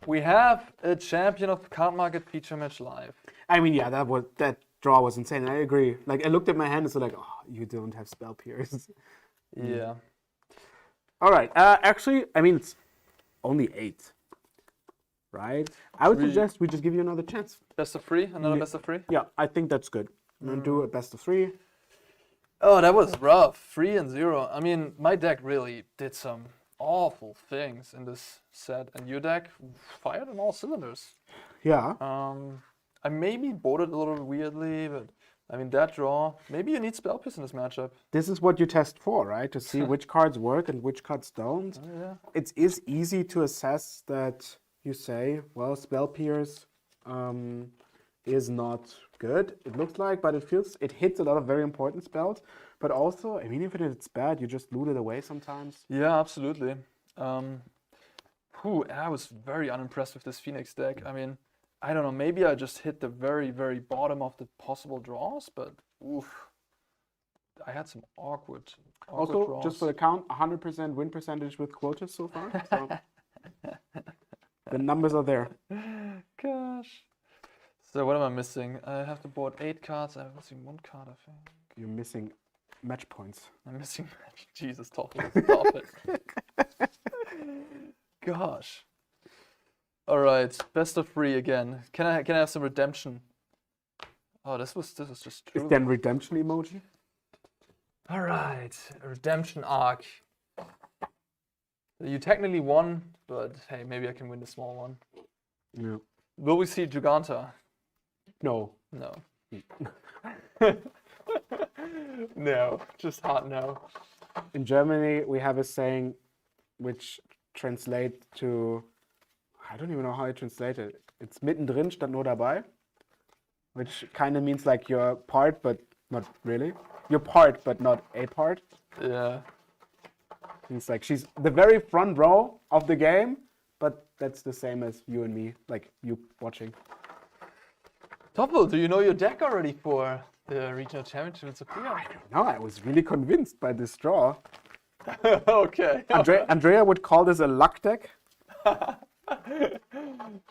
We have a champion of Cardmarket feature match live. I mean, yeah, that draw was insane. I agree. Like, I looked at my hand and so like, oh, you don't have spell pierce. Yeah. All right. Actually, I mean, it's only 8, right? I would suggest we just give you another chance. Best of 3? Another best of 3? Yeah, I think that's good. I'm gonna do a best of 3. Oh, that was rough. 3 and 0. I mean, my deck really did some awful things in this set, and your deck fired on all cylinders. Yeah. I maybe boarded a little weirdly, but I mean, that draw, maybe you need Spell Pierce in this matchup. This is what you test for, right? To see which cards work and which cards don't. Oh, yeah. It is easy to assess that you say, well, Spell Pierce is not good, it looks like, but it hits a lot of very important spells. But also, I mean, if it's bad, you just loot it away sometimes. Yeah, absolutely. I was very unimpressed with this Phoenix deck. I mean, I don't know, maybe I just hit the very, very bottom of the possible draws, but oof. I had some awkward Also, draws. just for the count, 100% win percentage with quotas so far. So the numbers are there. Gosh. So what am I missing? I have to board 8 cards. I'm missing 1 card, I think. You're missing match points. I'm missing match. Jesus, stop it. Gosh. All right, best of 3 again. Can I have some redemption? Oh, this was just true. Is there a redemption emoji? All right, a redemption arc. You technically won, but hey, maybe I can win the small one. Yeah. Will we see Giganta? No. No. No, just hard no. In Germany, we have a saying which translates to, I don't even know how I translate it. It's mittendrin statt nur dabei, which kind of means like you're part, but not really. You're part, but not a part. Yeah. It's like she's the very front row of the game, but that's the same as you and me, like you watching. Toffel, do you know your deck already for the regional championship in Sofia? I don't know. I was really convinced by this draw. Okay. Andrea would call this a luck deck.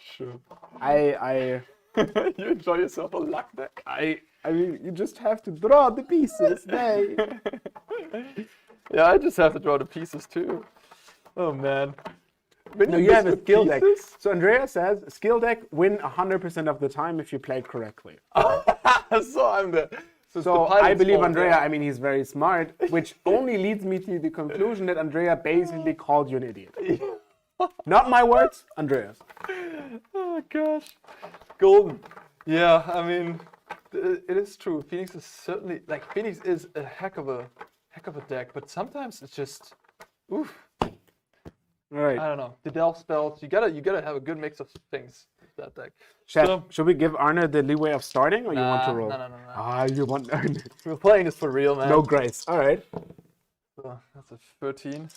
Sure. I You enjoy yourself a luck deck? I mean, you just have to draw the pieces. They. Yeah, I just have to draw the pieces too. Oh man. When No, you have a miss the skill deck. pieces- So Andrea says skill deck win 100% of the time if you play correctly. So I'm the. it's So the pilot's I believe fault, Andrea. yeah. I mean, he's very smart, which only leads me to the conclusion that Andrea basically called you an idiot. Not my words, Andrea's. Oh gosh. Golden. Yeah, I mean, it is true. Phoenix is certainly like Phoenix is a heck of a deck, but sometimes it's just, oof. All right. I don't know. The Delve spells. You gotta have a good mix of things. That deck. Chef, So- should we give Arne the leeway of starting, or you want to Nah, roll? no. Ah, you want We're playing this for real, man. no grace. All right. So, that's a 13.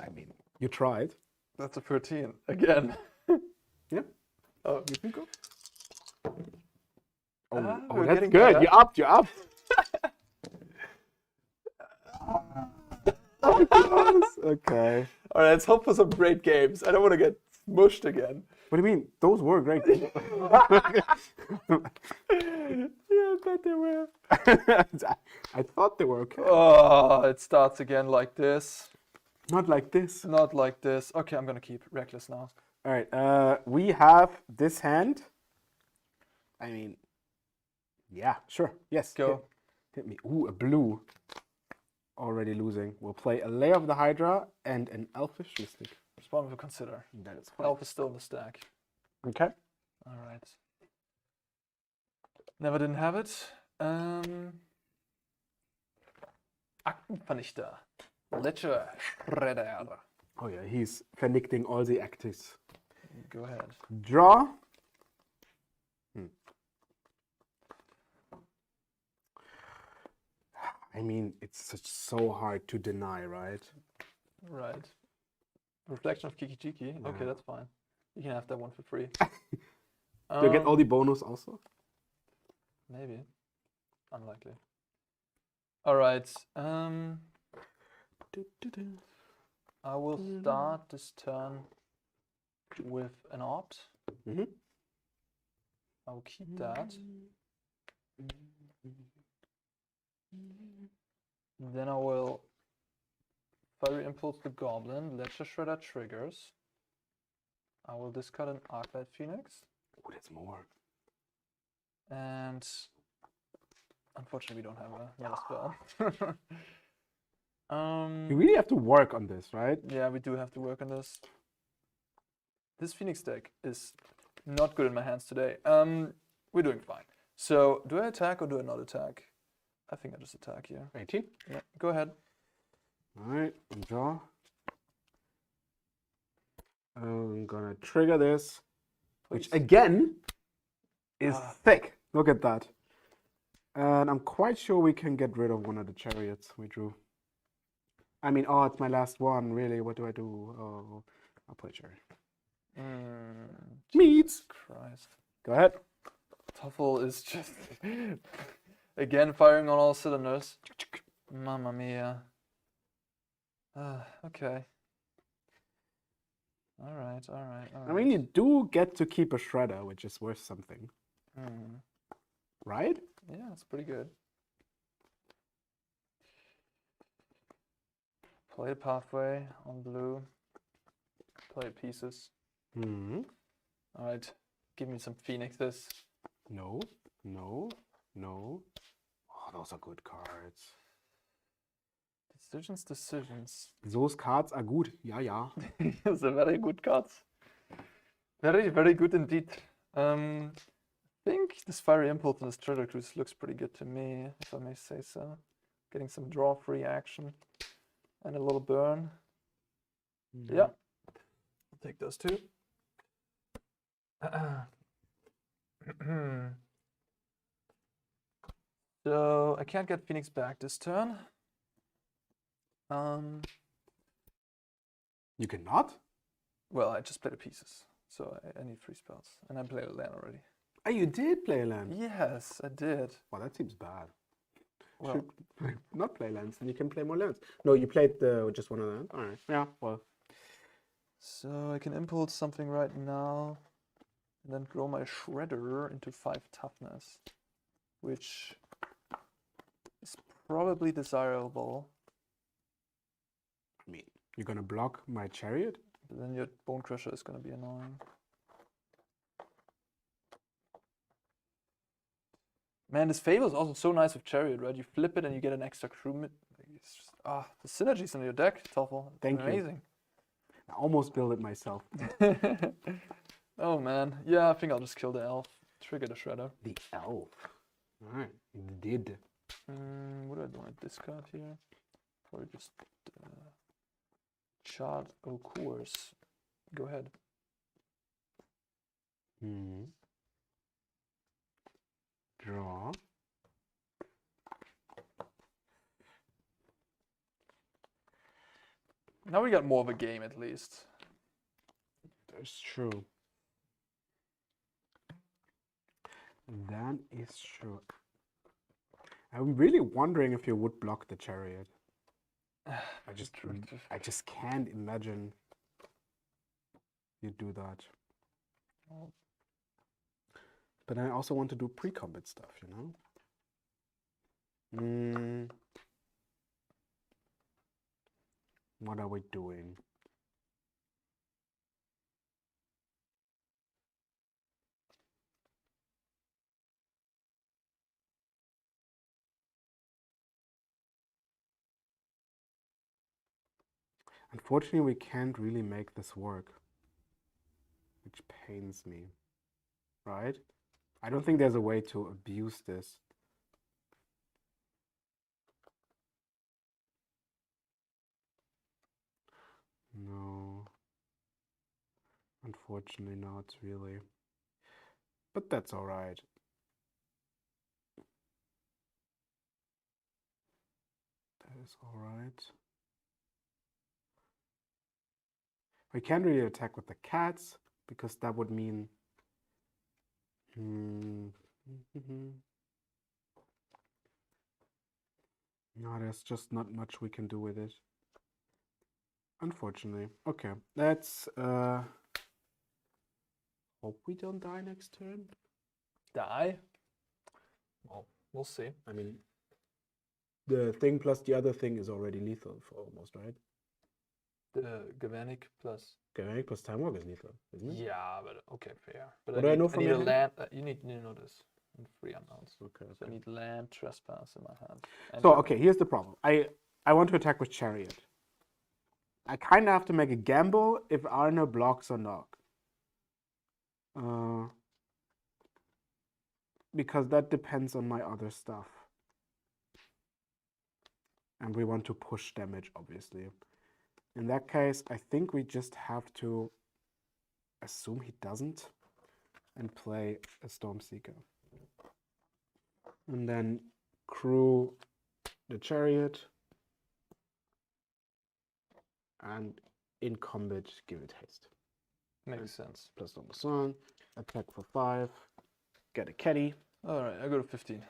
I mean, you tried. That's a 13 again. Yeah. Oh, You can go. Oh, Ah, oh we're that's getting good. better. You're up. You're up. Oh, close. Okay. all right. Let's hope for some great games. I don't want to get mushed again. What do you mean? Those were great. Yeah, I bet they were. I thought they were okay. Oh, it starts again like this. Not like this. Not like this. Okay, I'm gonna keep reckless now. All right. We have this hand. I mean, yeah, sure. Yes. Go. Hit me. Ooh, a blue. Already losing. We'll play a Lair of the Hydra and an Elfish Mystic. Just one to consider. That is fine. Elf is still in the stack. Okay. All right. Never didn't have it. Aktenvernichter. Ledger Shredder. Oh yeah, he's vernichting all the actives. Go ahead. Draw. I mean, it's so hard to deny, right? Right. Reflection of Kiki Chiki. Okay, that's fine. You can have that one for free. Do you get all the bonus also? Maybe. Unlikely. All right. I will start this turn with an opt. Mhm. I will keep that. Then I will Fiery Impulse the Goblin. Ledger Shredder triggers. I will discard an Arclight Phoenix. Oh, that's more. And unfortunately, we don't have another spell. You really have to work on this, right? Yeah, we do have to work on this. This Phoenix deck is not good in my hands today. We're doing fine. So, do I attack or do I not attack? I think I just attack here. 18. Yeah, go ahead. All right, draw. I'm gonna trigger this, which Please. again is thick. Look at that. And I'm quite sure we can get rid of one of the chariots we drew. I mean, oh, it's my last one, really. What do I do? Oh, I'll play chariot. Meats. Christ. Go ahead. Toffel is just again firing on all cylinders. Mamma mia. Okay. All right. I mean, you do get to keep a shredder, which is worth something, right? Yeah, it's pretty good. Play a pathway on blue. Play pieces. Hmm. All right. Give me some phoenixes. No, no, no. Oh, those are good cards. Decisions. Those cards are good. Yeah, yeah. Those are very good cards. Very, very good indeed. I think this Fiery Impulse and this Treasure Cruise looks pretty good to me, if I may say so. Getting some draw-free action and a little burn. Yeah, I'll take those two. So I can't get Phoenix back this turn. You cannot? Well, I just play the pieces, so I need 3 spells, and I played a land already. Oh, you did play a land? Yes, I did. Well, that seems bad. Well, Should not play lands, and you can play more lands. No, you played just one of them. All right. Yeah. Well. so I can impulse something right now, and then grow my Shredder into 5 toughness, which is probably desirable. I mean, you're gonna block my Chariot. But then your Bone Crusher is going to be annoying. Man, this Fable is also so nice with Chariot, right? You flip it and you get an extra crew. It's just, the synergies in your deck, Thoralf. Thank you. Amazing. I almost built it myself. Oh man, yeah, I think I'll just kill the elf, trigger the Shredder. The elf. All right, you did. What do I want to discard here? Probably just Shard au course. Go ahead. Draw. Now we got more of a game at least. That's true. That is true. I'm really wondering if you would block the Chariot. I just can't imagine you do that. Oh. But I also want to do pre-combat stuff, you know? What are we doing? Unfortunately, we can't really make this work, which pains me, right? I don't think there's a way to abuse this. No, unfortunately not really, but that's all right. That is all right. We can't really attack with the cats because that would mean no, there's just not much we can do with it. Unfortunately. Okay, let's hope we don't die next turn. Die? Well, we'll see. I mean, the thing plus the other thing is already lethal for almost, right? The Galvanic plus. Galvanic plus Time Walk is lethal, isn't it? Yeah, but okay, fair. But what do I know from need your a hand? land. You need to know this in 3 unknowns. Okay. So I need land trespass in my hand. And so okay, here's the problem. I want to attack with Chariot. I kind of have to make a gamble if Arne blocks or not. Because that depends on my other stuff. And we want to push damage, obviously. In that case, I think we just have to assume he doesn't and play a Stormseeker. And then crew the Chariot. And in combat, give it haste. Makes sense. Plus normal song, attack for 5, get a caddy. All right, I go to 15.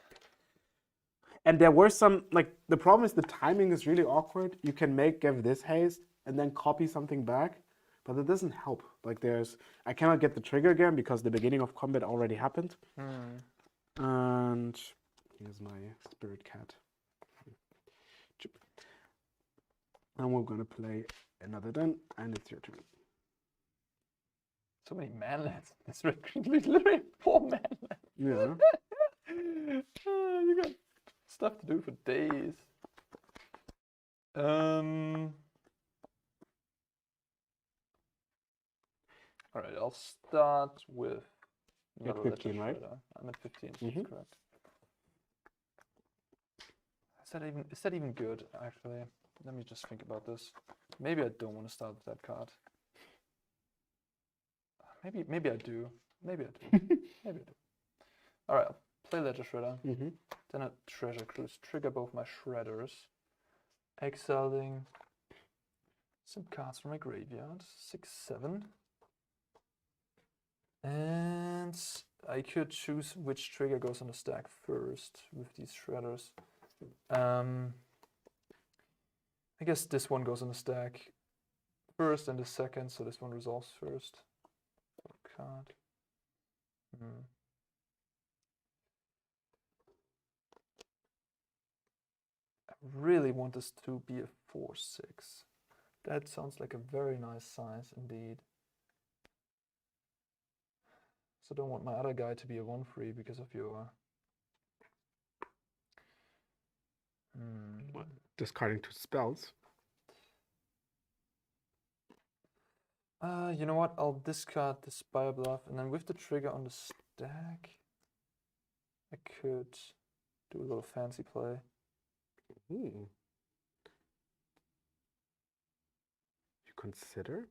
And there were some, like, the problem is the timing is really awkward. You can give this haste and then copy something back, but that doesn't help. Like, I cannot get the trigger again because the beginning of combat already happened. And here's my spirit cat. And we're gonna play another done, and it's your turn. So many manlands. It's literally 4 manlands. Yeah. You got stuff to do for days. All right, I'll start with You're at another ledger 15, right? shredder. I'm at 15, Mhm. correct. Is that even good, actually? Let me just think about this. Maybe I don't want to start with that card. Maybe I do. Maybe I do. Maybe I do. All right, I'll play ledger shredder. Then a treasure cruise. Trigger both my shredders. Exiling some cards from my graveyard. 6, 7. And I could choose which trigger goes on the stack first with these shredders. I guess this one goes on the stack first and the second, so this one resolves first. Card. I really want this to be a 4/6. That sounds like a very nice size indeed. So I don't want my other guy to be a 1/3 because of your Discarding 2 spells. You know what? I'll discard the Spire Bluff, and then with the trigger on the stack, I could do a little fancy play. You consider?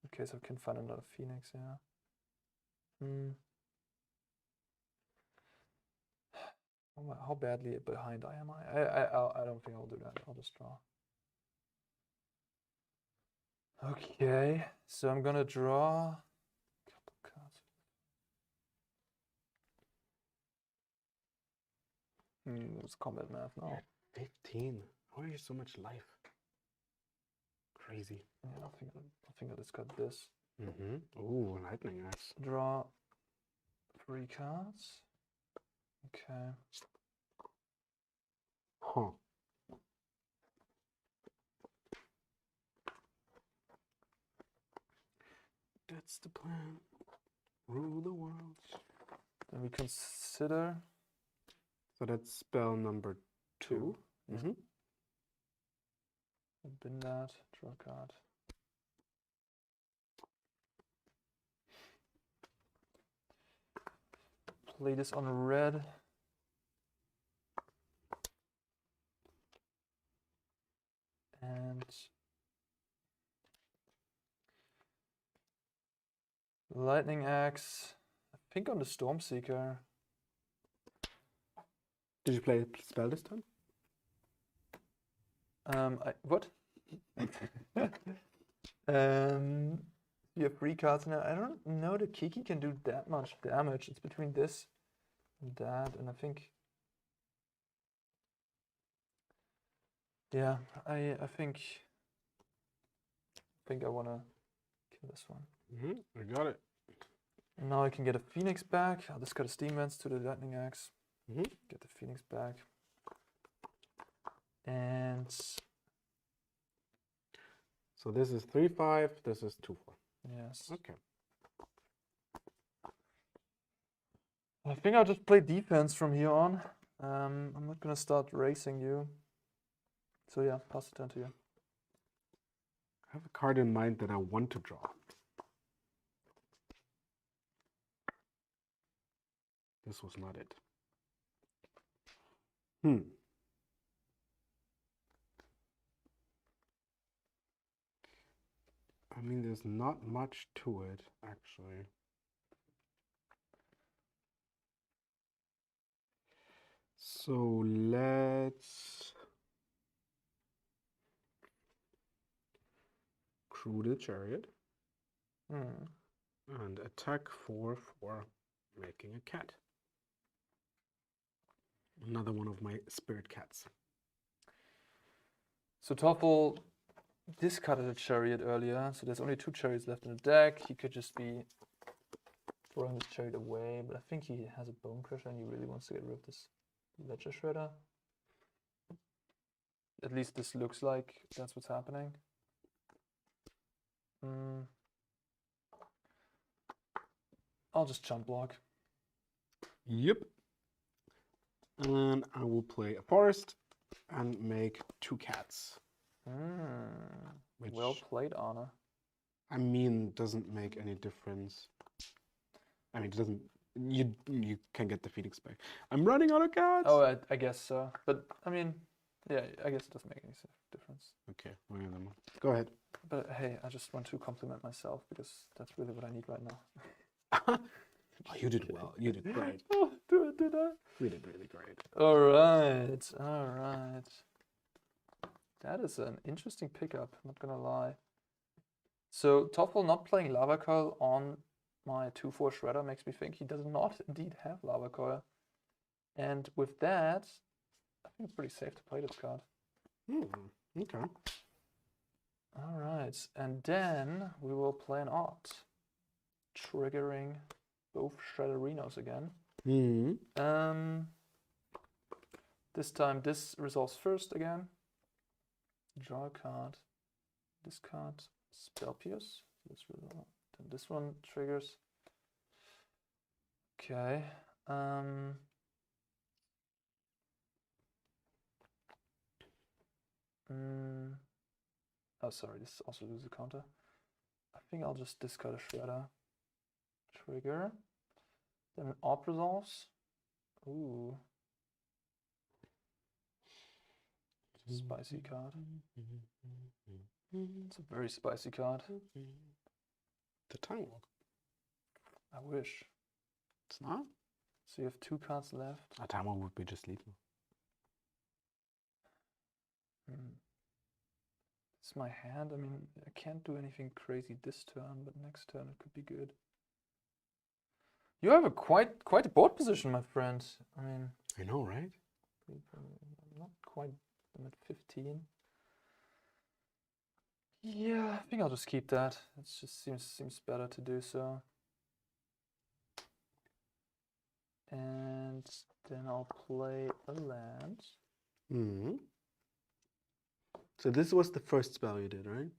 In case I can find another Phoenix, yeah. How badly behind am I? I don't think I'll do that. I'll just draw. Okay, so I'm gonna draw a couple cards. It's combat math now. 15. Why are you so much life? Crazy. Yeah, I think I'll discard this. Ooh, lightning axe. Draw 3 cards. Okay. Huh. That's the plan. Rule the world. Then we consider. So that's spell number 2. Bin that. Draw a card. Play this on red. And lightning axe. I think on the Stormseeker. Did you play a spell this time? What? You have 3 cards now. I don't know the Kiki can do that much damage. It's between this and that, and I think. Yeah, I think I wanna kill this one. I got it. And now I can get a Phoenix back. I'll just got a Steam Vents to the lightning axe. Get the Phoenix back. And so this is 3/5. This is 2/4. yes. Okay. I think I'll just play defense from here on. I'm not gonna start racing you. So yeah, pass the turn to you. I have a card in mind that I want to draw. This was not it. I mean, there's not much to it, actually. So let's Gruul the Chariot and attack 4 for making a cat. Another one of my spirit cats. So Toffel discarded a chariot earlier, so there's only 2 chariots left in the deck. He could just be throwing this chariot away, but I think he has a Bone Crusher and he really wants to get rid of this Ledger Shredder. At least this looks like that's what's happening. I'll just jump block. Yep. And I will play a forest and make 2 cats. Which, Well played, Arne. I mean, doesn't make any difference. I mean, it doesn't. You can get the Phoenix back. I'm running out of cards. Oh, I guess so. But I mean, yeah, I guess it doesn't make any difference. Okay, go ahead. But hey, I just want to compliment myself because that's really what I need right now. Oh, you did well. You did great. Oh, did I? You did really great. All right, all right. That is an interesting pickup, not gonna lie. So Toffel not playing Lava Coil on my 2/4 Shredder makes me think he does not indeed have Lava Coil. And with that, I think it's pretty safe to play this card. Okay. All right, and then we will play an art, triggering both Shredderinos again. This time this resolves first again. Draw a card. Discard Spell Pierce. This resolve. Then this one triggers. Okay. Oh, sorry. This also loses a counter. I think I'll just discard a Shredder. Trigger. Then an Orb resolves. Ooh. Spicy card. It's a very spicy card. The Time Walk. I wish. It's not? So you have 2 cards left. A Time Walk would be just lethal. It's my hand. I mean, I can't do anything crazy this turn, but next turn it could be good. You have a quite a board position, my friend. I mean, I know, right? Not quite. I'm at 15. Yeah, I think I'll just keep that. It just seems better to do so. And then I'll play a land. So this was the first spell you did, right?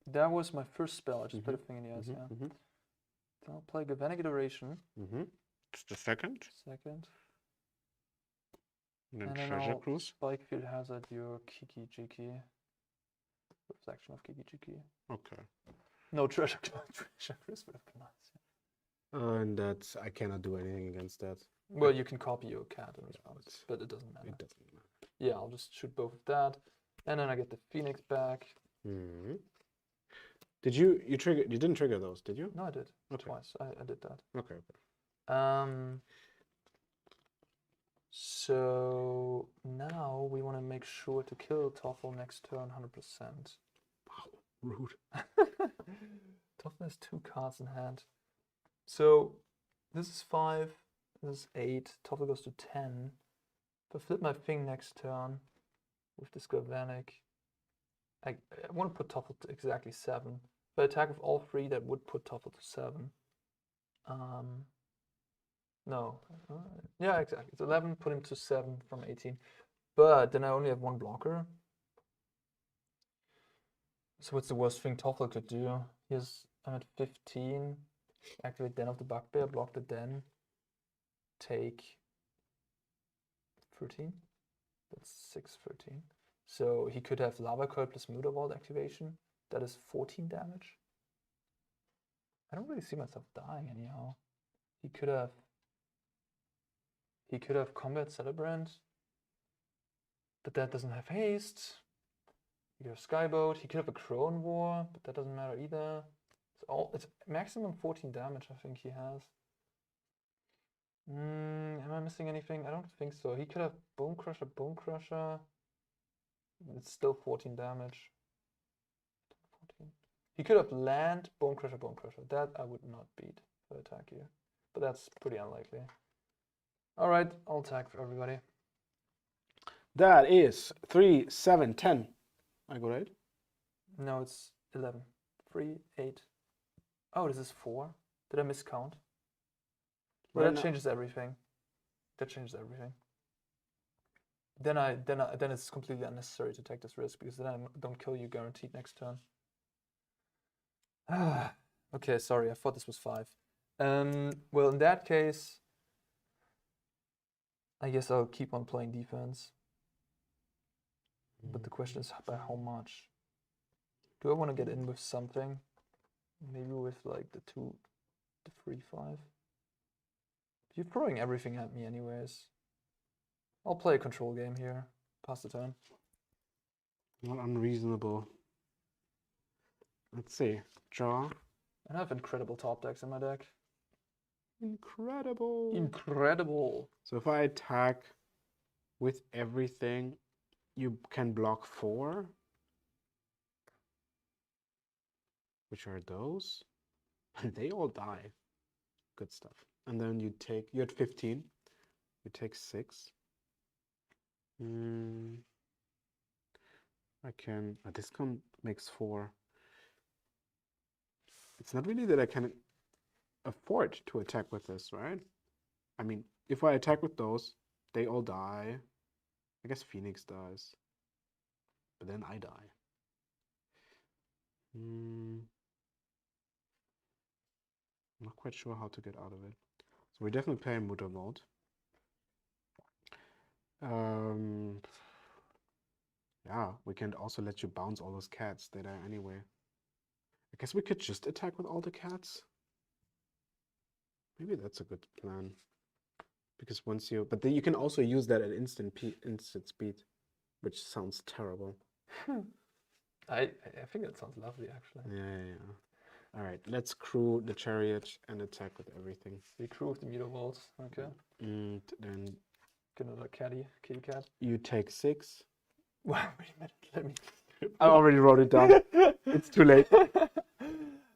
That was my first spell. I just put a thing in the ice, yeah. Then I'll play Galvanic Iteration. Just a second. Second. And then And then Treasure I'll Cruise. Spike Field Hazard your Kiki Jiki. Reflection of Kiki Jiki. Okay. No Treasure Cruise would have been nice. And that's, I cannot do anything against that. Well, you can copy your cat in response, but it doesn't matter. It doesn't matter. Yeah, I'll just shoot both of that. And then I get the Phoenix back. Did you trigger? You didn't trigger those, did you? No, I did. Okay. Twice. I did that. Okay. So now we want to make sure to kill Toffel next turn 100%. Wow, rude. Toffel has 2 cards in hand. So this is 5, this is 8, Toffel goes to 10. If I flip my thing next turn with this Galvanic, I want to put Toffel to exactly 7. If I attack with all 3, that would put Toffel to 7. No. Yeah, exactly. It's 11, put him to 7 from 18. But then I only have 1 blocker. So what's the worst thing Toffel could do? I'm at 15. Activate Den of the Bugbear, block the Den. Take 13. That's 6, 13. So he could have Lava Coil plus Muda Vault activation. That is 14 damage. I don't really see myself dying anyhow. He could have Combat Celebrant, but that doesn't have haste. He could have Skyboat. He could have a Crone War, but that doesn't matter either. It's maximum 14 damage, I think he has. Am I missing anything? I don't think so. He could have Bone Crusher, Bone Crusher. It's still 14 damage. 14. He could have Land, Bone Crusher, Bone Crusher. That I would not beat if I attack you, but that's pretty unlikely. All right, I'll attack for everybody. That is 3, 7, 10. I go right? No, it's 11. 3, 8. Oh, this is 4. Did I miscount? Well, that changes everything. That changes everything. Then it's completely unnecessary to take this risk because then I don't kill you guaranteed next turn. Okay, sorry, I thought this was 5. Well, in that case, I guess I'll keep on playing defense. But the question is by how much? Do I want to get in with something? Maybe with like the 3/5. You're throwing everything at me anyways. I'll play a control game here. Pass the turn. Not unreasonable. Let's see. Draw. And I have incredible top decks in my deck. Incredible. Incredible. So if I attack with everything, you can block 4. Which are those? They all die. Good stuff. And then you had 15. You take 6. This makes 4. It's not really that I can afford to attack with this, right? I mean, if I attack with those, they all die. I guess Phoenix dies. But then I die. I'm not quite sure how to get out of it. So we're definitely playing Mutter mode. Yeah, we can also let you bounce all those cats. They die anyway. I guess we could just attack with all the cats. Maybe that's a good plan. Because but then you can also use that at instant speed, which sounds terrible. I think it sounds lovely actually. Yeah. All right, let's crew the chariot and attack with everything. The crew of the meter vaults. Okay. And then get another kitty cat. You take 6. Wow, wait a minute. Let me. I already wrote it down. It's too late.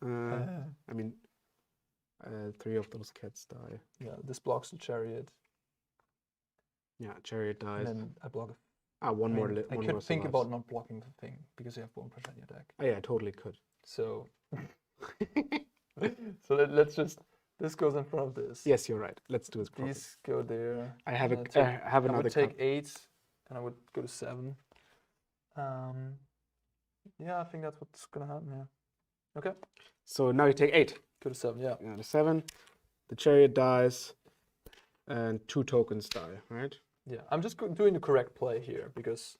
I mean, 3 of those cats die. Yeah, this blocks the chariot. Yeah, chariot dies. And then I block. One more. I could think about not blocking the thing because you have bone pressure in your deck. Oh, yeah, I totally could. So. So let's just. This goes in front of this. Yes, you're right. Let's do it. These go there. I have another. I would take 8, and I would go to 7. Yeah, I think that's what's gonna happen here. Okay. So now you take 8. Go to 7. Yeah. Yeah, the 7. The chariot dies, and 2 tokens die. Right. Yeah, I'm just doing the correct play here because.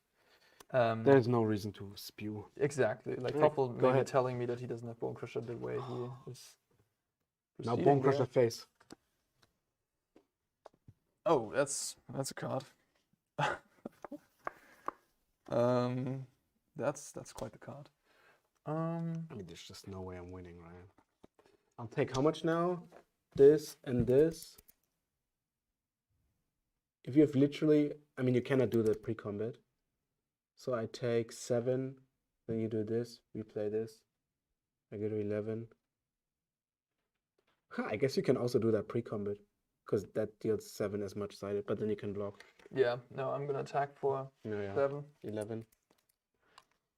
There's no reason to spew. Exactly. Like Toffel maybe telling me that he doesn't have Bone Crusher the way he is. Now Bone Crusher face. Oh, that's a card. That's quite the card. I mean, there's just no way I'm winning, right? I'll take how much now? This and this. If you have literally, I mean, you cannot do the pre-combat. So I take 7, then you do this, we play this. I go to 11. I guess you can also do that pre-combat, because that deals 7 as much sided, but then you can block. Yeah, no, I'm gonna attack for 7. 11.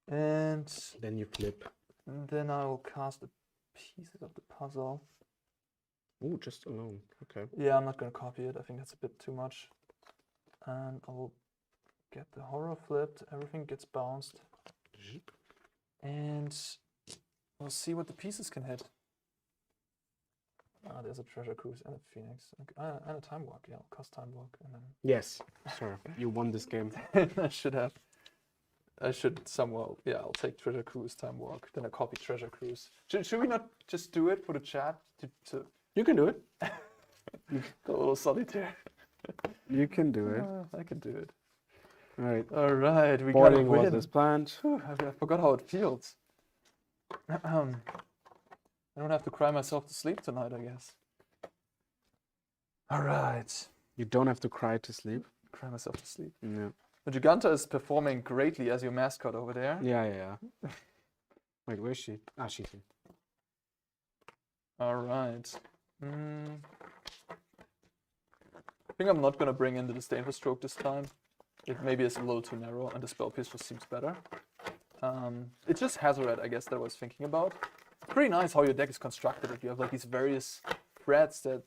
And then you flip. And then I will cast the pieces of the puzzle. Ooh, just alone. Okay. Yeah, I'm not gonna copy it. I think that's a bit too much. And I will get the horror flipped, everything gets bounced. And we'll see what the pieces can hit. Ah, there's a treasure cruise and a phoenix. Okay. And a time walk, yeah, I'll cast time walk and then. Yes, sure. You won this game. I should somewhat, yeah, I'll take treasure cruise, time walk, then I copy treasure cruise. Should we not just do it for the chat? You can do it. A little solitaire. You can do it. I can do it. All right. We got a win. Was as planned. I forgot how it feels. I don't have to cry myself to sleep tonight, I guess. All right. You don't have to cry to sleep. Cry myself to sleep. Yeah. The Giganta is performing greatly as your mascot over there. Yeah. Wait, where is she? Ah, she's here. All right. I think I'm not going to bring in the Disdainful Stroke this time. It maybe is a little too narrow, and the Spell Pierce just seems better. It's just Hazoret, I guess, that I was thinking about. It's pretty nice how your deck is constructed. If you have like these various threads that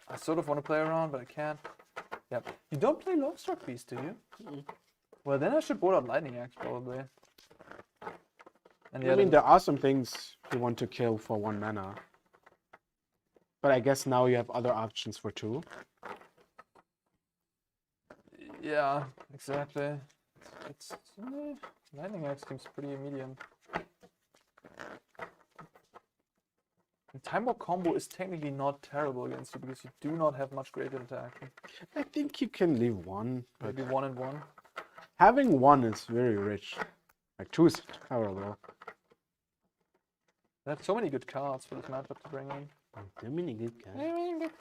I sort of want to play around, but I can't. Yeah. You don't play Lovestruck Beast, do you? Well, then I should board out Lightning Axe, probably. And I mean, there are some things you want to kill for 1 mana. But I guess now you have other options for 2. Yeah, exactly. Lightning Axe seems pretty medium. The Time Warp combo is technically not terrible against you because you do not have much great interaction. I think you can leave one, but Maybe 1 and 1. having one is very rich. Like 2 is terrible. They have so many good cards for this matchup to bring in. So many good guys.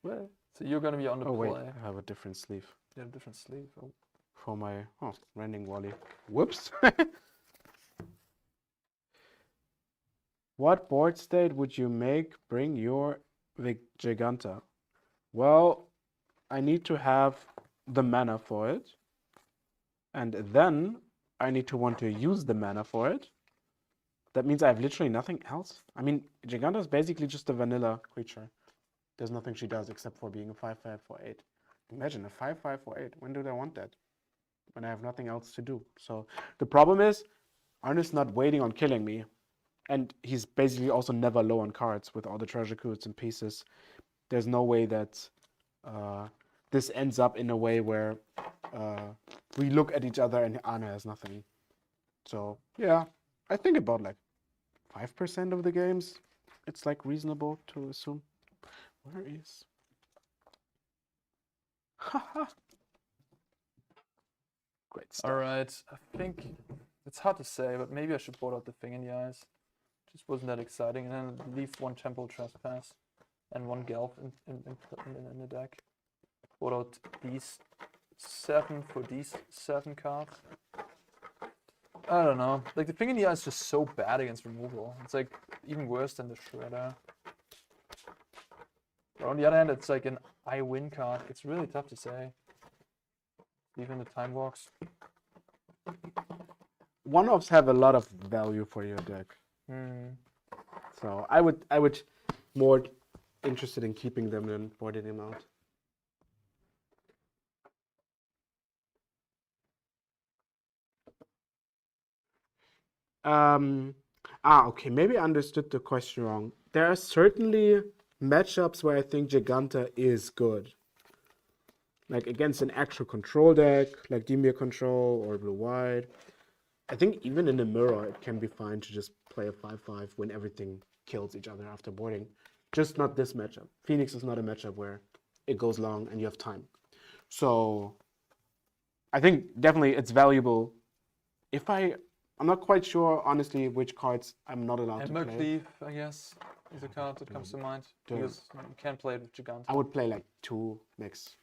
Well, so you're gonna be on the Oh play. wait, I have a different sleeve You have a different sleeve. Oh. for my rending volley. Whoops. What board state would you bring your Giganta? Well, I need to have the mana for it. And then I need to want to use the mana for it. That means I have literally nothing else. I mean, Giganta is basically just a vanilla creature. There's nothing she does except for being a 5/5 for 8. Imagine a 5/5 for 8. When do they want that? When I have nothing else to do. So the problem is, Arne's not waiting on killing me. And he's basically also never low on cards with all the treasure codes and pieces. There's no way that this ends up in a way where we look at each other and Arne has nothing. So yeah, I think about like 5% of the games, it's like reasonable to assume. Where is? Haha. Great stuff. All right, I think it's hard to say, but maybe I should board out the Thing in the Eyes. Just wasn't that exciting, and then leave 1 Temple Trespass and 1 Gelf in the deck. Board out these 7 for these 7 cards. I don't know. Like the Thing in the Eye is just so bad against removal. It's like even worse than the Shredder. But on the other hand, it's like an I win card. It's really tough to say. Even the Time Walks. One-offs have a lot of value for your deck. So I would more interested in keeping them than boarding them out. Okay, maybe I understood the question wrong. There are certainly matchups where I think Giganta is good. Like against an actual control deck, like Dimir Control or Blue-White. I think even in the mirror, it can be fine to just play a 5/5 when everything kills each other after boarding. Just not this matchup. Phoenix is not a matchup where it goes long and you have time. So I think definitely it's valuable. I'm not quite sure, honestly, which cards I'm not allowed to play. Embercleave, I guess, is a card that comes to mind. Because you can't play it with Giganta. I would play like 2 max,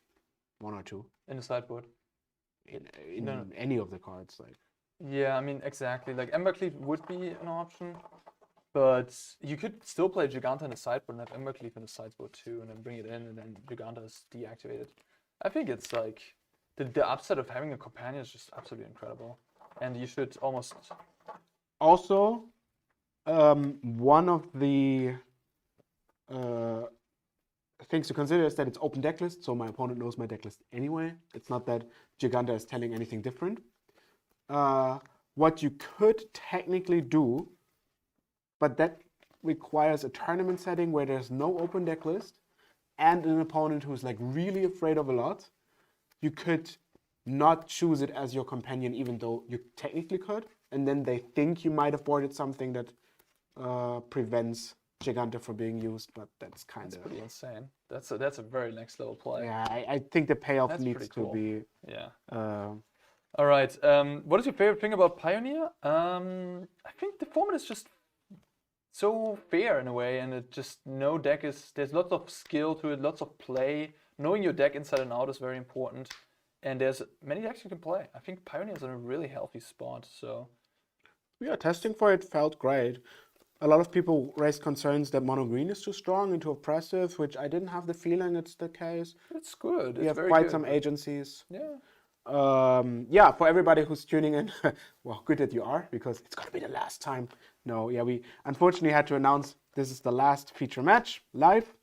1 or 2. In the sideboard. In any of the cards, like. Yeah, I mean, exactly. Like, Embercleave would be an option, but you could still play Giganta in the sideboard and have Embercleave in the sideboard too, and then bring it in, and then Giganta is deactivated. I think it's like, the upside of having a companion is just absolutely incredible. And you should almost... Also, one of the things to consider is that it's open decklist, so my opponent knows my decklist anyway. It's not that Giganta is telling anything different. What you could technically do, but that requires a tournament setting where there's no open deck list and an opponent who's like really afraid of a lot, you could not choose it as your companion even though you technically could, and then they think you might have boarded something that prevents Giganta from being used, but that's kind of pretty insane. That's a very next level play. Yeah, I think the payoff That's needs pretty cool. to be Yeah. All right. What is your favorite thing about Pioneer? I think the format is just so fair in a way, and it just there's lots of skill to it, lots of play. Knowing your deck inside and out is very important, and there's many decks you can play. I think Pioneer is in a really healthy spot. So yeah, testing for it felt great. A lot of people raised concerns that mono green is too strong and too oppressive, which I didn't have the feeling it's the case. it's good. We have quite some agencies. Yeah. Yeah, for everybody who's tuning in, well, good that you are, because it's gonna be the last time. No, yeah, we unfortunately had to announce this is the last feature match live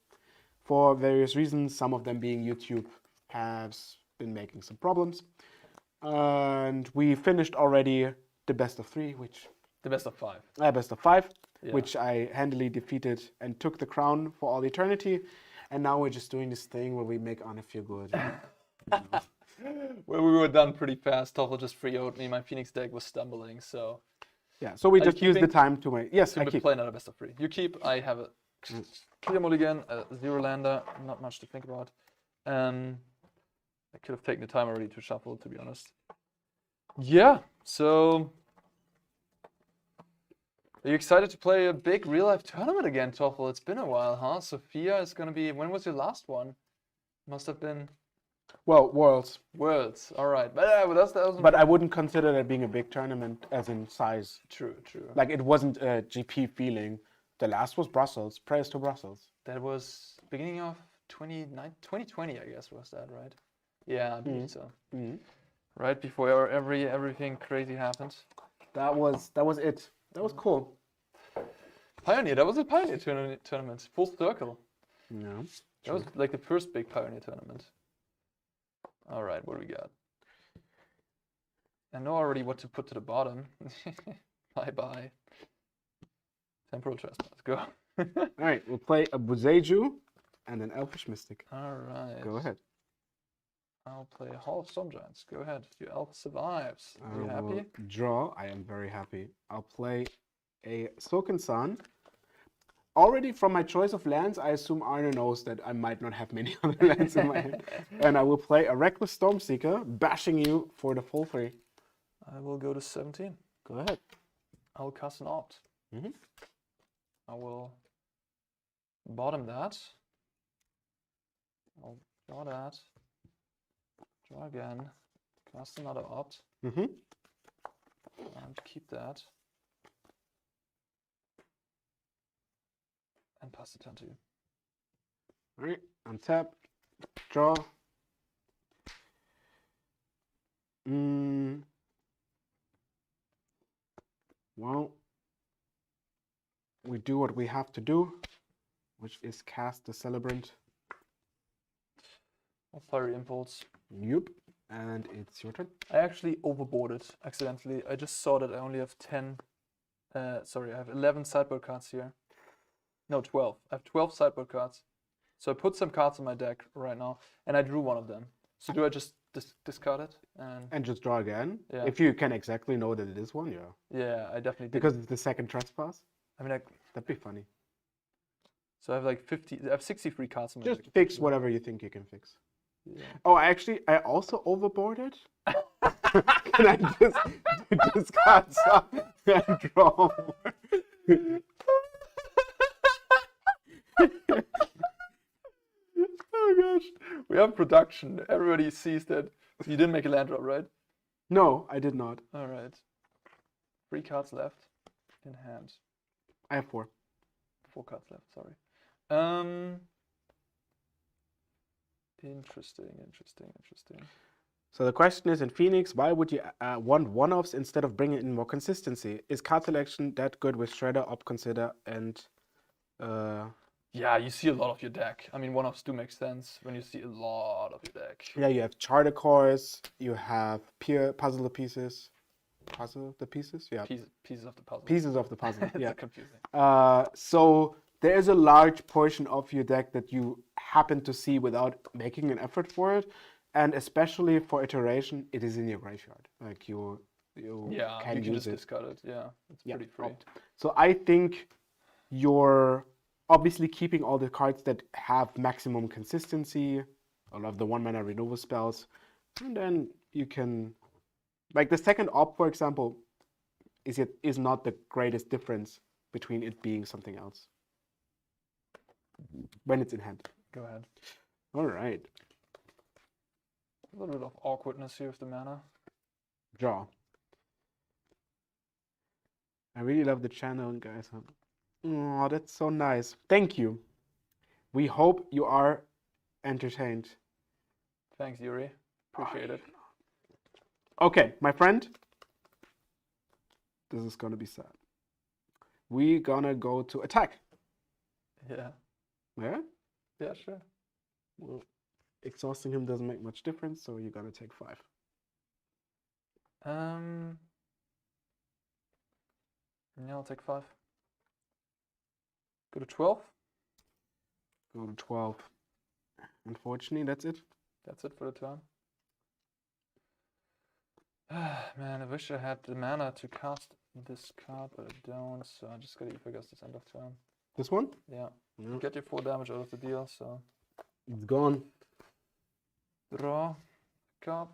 for various reasons. Some of them being YouTube has been making some problems. And we finished already the best of 3, which... The best of 5. Best of 5, Yeah. which I handily defeated and took the crown for all eternity. And now we're just doing this thing where we make Arne feel good. Well, we were done pretty fast. Thoralf just 3-0'd me. My Phoenix deck was stumbling, so Yeah, so we Are you just use the keeping? time to wait. Yes, I to keep. play another best of 3. You keep. I have a clear mulligan, a 0 lander. Not much to think about. I could have taken the time already to shuffle, to be honest. Yeah. So, are you excited to play a big real life tournament again, Thoralf? It's been a while, huh? Sofia is gonna be. When was your last one? Must have been Well, Worlds. Worlds. All right, but that was But I wouldn't consider that being a big tournament as in size. true. True. Like it wasn't a GP feeling. The last was Brussels. Prayers to Brussels. That was beginning of 2020, I guess, was that, right? Yeah, I believe so. Mhm. Right before everything crazy happened. That was it. That was cool. Pioneer, that was a Pioneer tournament. Full circle. Yeah. That was like the first big Pioneer tournament. All right, what do we got? I know already what to put to the bottom. Bye. Temporal Trespass, go. All right, we'll play a Buzeju and an Elfish Mystic. All right. Go ahead. I'll play Hall of Storm Giants. Go ahead. Your elf survives. Are you I will happy? draw. I am very happy. I'll play a Soken Sun. Already from my choice of lands, I assume Arne knows that I might not have many other lands in my hand. And I will play a Reckless Stormseeker, bashing you for the full 3. I will go to 17. Go ahead. I'll cast an opt. Mhm. I will bottom that. I'll draw that. Draw again. Cast another opt. Mm-hmm. And keep that. And pass the turn to you. All right, untap, draw. Well, we do what we have to do, which is cast the Celebrant. I'll Fiery Impulse. Yup, and it's your turn. I actually overboarded accidentally. I just saw that I only have 10. Sorry, I have 11 sideboard cards here. No, 12. I have 12 sideboard cards. So I put some cards in my deck right now, and I drew one of them. So do I just discard it? And just draw again. Yeah. If you can exactly know that it is one, yeah. Yeah, I definitely did. Because it's the second trespass. I mean, That'd be funny. so I have like 50. I have 63 cards in my Just deck. fix whatever you think you can fix. Yeah. Oh, I also overboarded. Can I just discard some and draw more? Oh gosh, we have production. Everybody sees that you didn't make a land drop, right? No, I did not. All right. 3 cards left in hand. I have 4. 4 cards left. Sorry. Interesting. So the question is, in Phoenix, why would you want one-offs instead of bringing in more consistency? Is card selection that good with Shredder, Op Consider, and Yeah, you see a lot of your deck. I mean, one-offs do make sense when you see a lot of your deck. yeah, you have Charter Cores, you have Puzzle the Pieces. Puzzle the Pieces? Yeah. Pieces of the puzzle. Pieces of the puzzle, It's yeah. confusing. So there is a large portion of your deck that you happen to see without making an effort for it. And especially for iteration, it is in your graveyard. Like you Yeah, can you can use just it. discard it. Yeah, it's pretty free. So I think you're obviously keeping all the cards that have maximum consistency, all of the 1-mana removal spells, and then you can, like the second op, for example, is not the greatest difference between it being something else when it's in hand. Go ahead. All right, A little bit of awkwardness here with the mana. draw. I really love the channel, guys. Oh, that's so nice. Thank you. We hope you are entertained. Thanks, Yuri. Appreciate it. Okay, my friend. This is gonna be sad. We're gonna go to attack. Yeah. Yeah? Yeah, sure. Well, exhausting him doesn't make much difference, so you're gonna take 5. Yeah, I'll take 5. Go to 12. Go to 12. Unfortunately, that's it. That's it for the turn. Man, I wish I had the mana to cast this card, but I don't, so I just gotta Ifagas this end of turn. This one? Yeah. Yeah. Get your 4 damage out of the deal, so. It's gone. Draw. Card.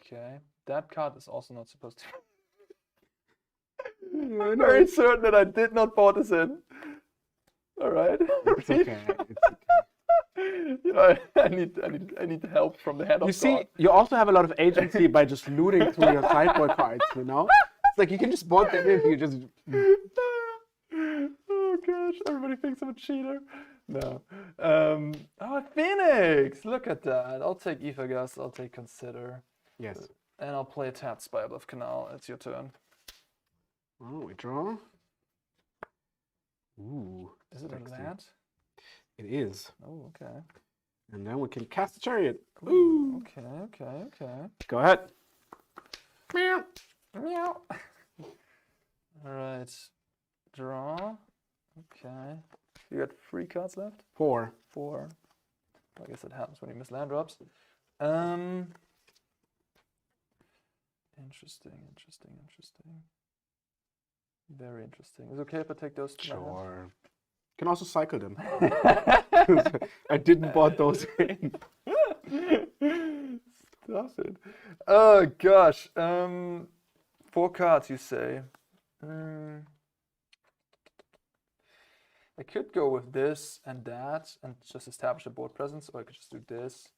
Okay. That card is also not supposed to. I'm very certain that I did not bought this in. Alright. It's okay. It's okay. You know, I need help from the hand of You see, God. you also have a lot of agency by just looting through your sideboard cards, you know? It's like you can just board them if you just... Oh gosh, everybody thinks I'm a cheater. No. Oh, Phoenix! Look at that. I'll take Ifagas, I'll take Consider. Yes. And I'll play Tat Spyabluff Canal. It's your turn. Oh, we draw. Ooh. Is it a land? It is. Oh, okay. And then we can cast the chariot. Ooh. Okay. Go ahead. Meow. Meow. Alright. Draw. Okay. You got 3 cards left? 4. 4. I guess that happens when you miss land drops. Interesting. Very interesting. Is it okay if I take those 2? Sure. You can also cycle them. I didn't bought those in. Stop it. Oh gosh. 4 cards, you say. I could go with this and that and just establish a board presence, or I could just do this,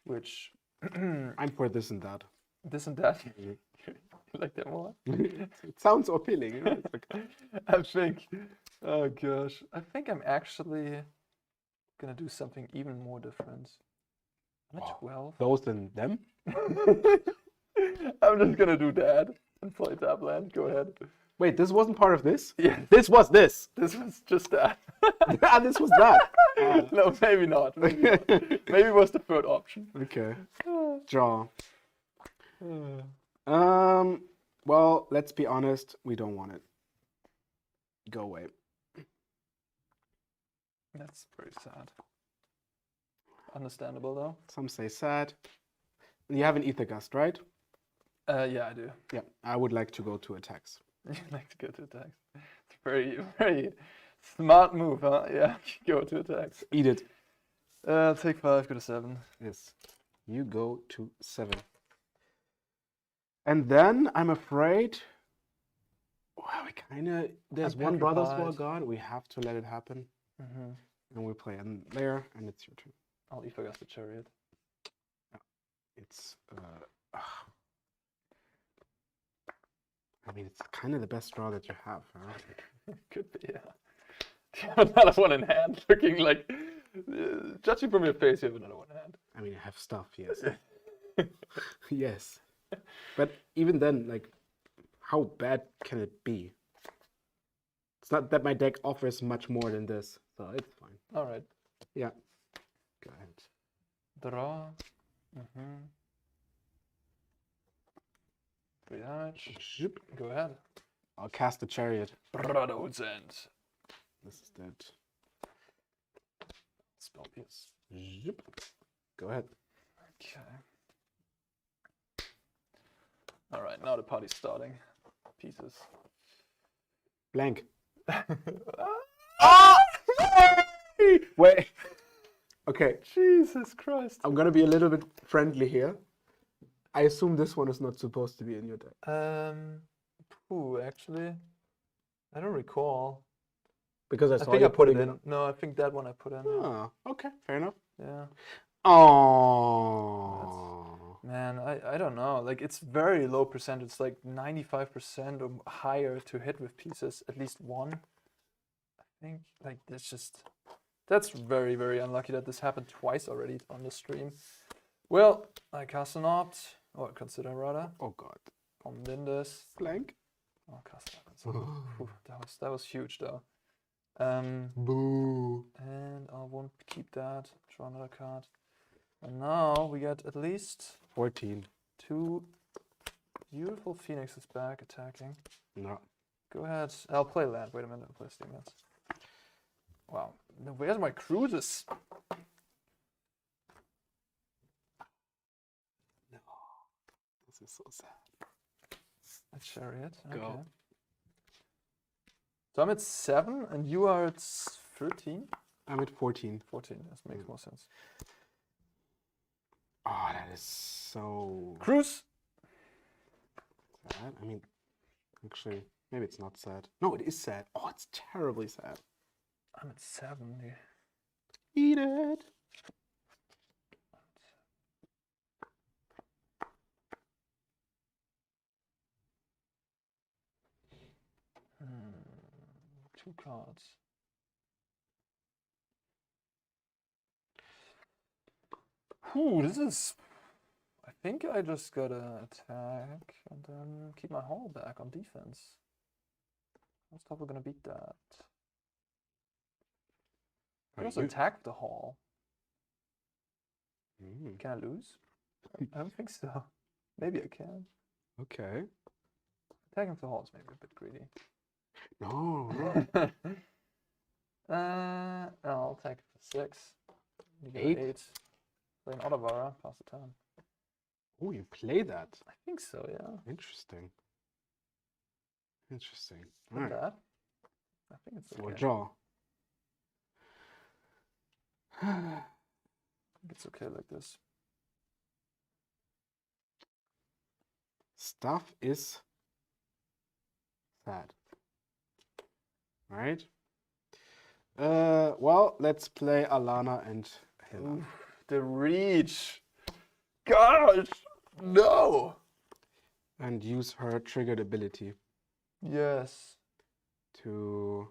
which I'm for this and that. this and that. You like that more? It sounds appealing. You know? It's like... I think, oh gosh, I think I'm actually gonna do something even more different. I'm at 12. Those and them? I'm just gonna do that and play tap land. Go ahead. Wait, this wasn't part of this? Yeah, This was this. this was just that. And this was that. No, maybe not. Maybe it was the third option. Okay. Draw. Well, let's be honest. We don't want it. Go away. That's very sad. Understandable though. Some say sad. You have an Ether Gust, right? Yeah, I do. Yeah. I would like to go to attacks. You like to go to attacks. It's a very smart move, huh? Yeah, go to attacks. Eat it. Take 5, go to 7. Yes. You go to 7. And then I'm afraid. Well, we kind of. There's I'm one Brothers War petrified. God. We have to let it happen. And we play in there, and it's your turn. I'll Ifagas the Chariot. It's. I mean, it's kind of the best draw that you have, huh? Could be, yeah. Do you have another one in hand? Looking like. Judging from your face, you have another one in hand. I mean, I have stuff, yes. Yes. But even then, like, how bad can it be? It's not that my deck offers much more than this, so it's fine. Alright. Yeah. Go ahead. Draw. 3 damage. Zip. Go ahead. I'll cast the chariot. Brothers End. This is dead. Spell Pierce. Zip. Go ahead. Okay. Alright, now the party's starting. Pieces. Blank. Ah! Wait. Okay, Jesus Christ. I'm gonna be a little bit friendly here. I assume this one is not supposed to be in your deck. Actually, I don't recall. Because I I saw think you I put it putting in. No, I think that one I put in. Oh, okay, fair enough. Yeah. Oh. Man, I don't know. Like, it's very low percentage. It's like 95% or higher to hit with pieces, at least one. I think, like, that's very, very unlucky that this happened twice already on the stream. Well, I cast an opt, or consider rather. Oh god. From Lindes. Blank. Oh, cast an opt. That was huge though. Boo. And I won't keep that. Draw another card. And now we get at least 14. 2 beautiful phoenixes back attacking. No. Go ahead. I'll play land. Wait a minute. I'll play steam lands. Wow. Now, where's my cruises? No. This is so sad. A chariot. Go. Okay. So I'm at 7 and you are at 13? I'm at 14. 14, that makes more sense. Oh, that is so Cruise! sad. I mean, actually, maybe it's not sad. No, it is sad. Oh, it's terribly sad. I'm at 7. Yeah. Eat it. Two cards. Ooh, this is... I think I just gotta attack and then keep my hull back on defense. How's Pauper gonna beat that? I also attack the hull. Can I lose? I don't think so. Maybe I can. Okay. Attacking the hull is maybe a bit greedy. No. I'll attack for 6. You get 8. 8. Play an Otavara, pass the turn. Oh, you play that. I think so, yeah. Interesting. Interesting. Look at Alright. that. I think it's okay. Or draw. I think it's okay like this. Stuff is sad. Right? Well, let's play Alana and Hela. The reach! Gosh! No! And use her triggered ability Yes. to...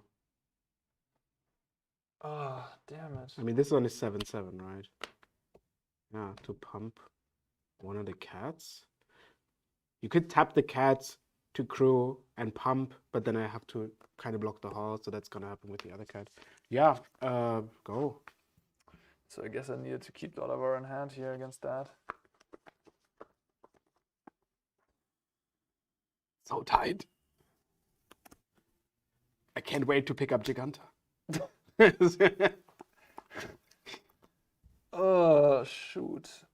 Oh, damn it. I mean, this one is 7/7, right? Yeah, to pump one of the cats. You could tap the cats to crew and pump, but then I have to kind of block the hall, so that's gonna happen with the other cat. Yeah, go. So I guess I needed to keep the Otavara in hand here against that. So tight. I can't wait to pick up Giganta. Oh, shoot.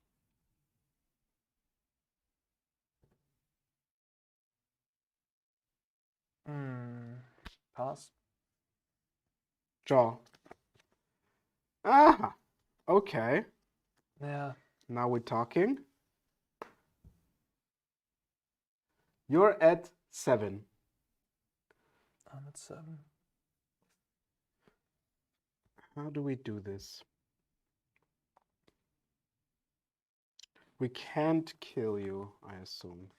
Pass. Draw. Ah, okay. Yeah. Now we're talking. You're at 7. I'm at 7. How do we do this? We can't kill you, I assume.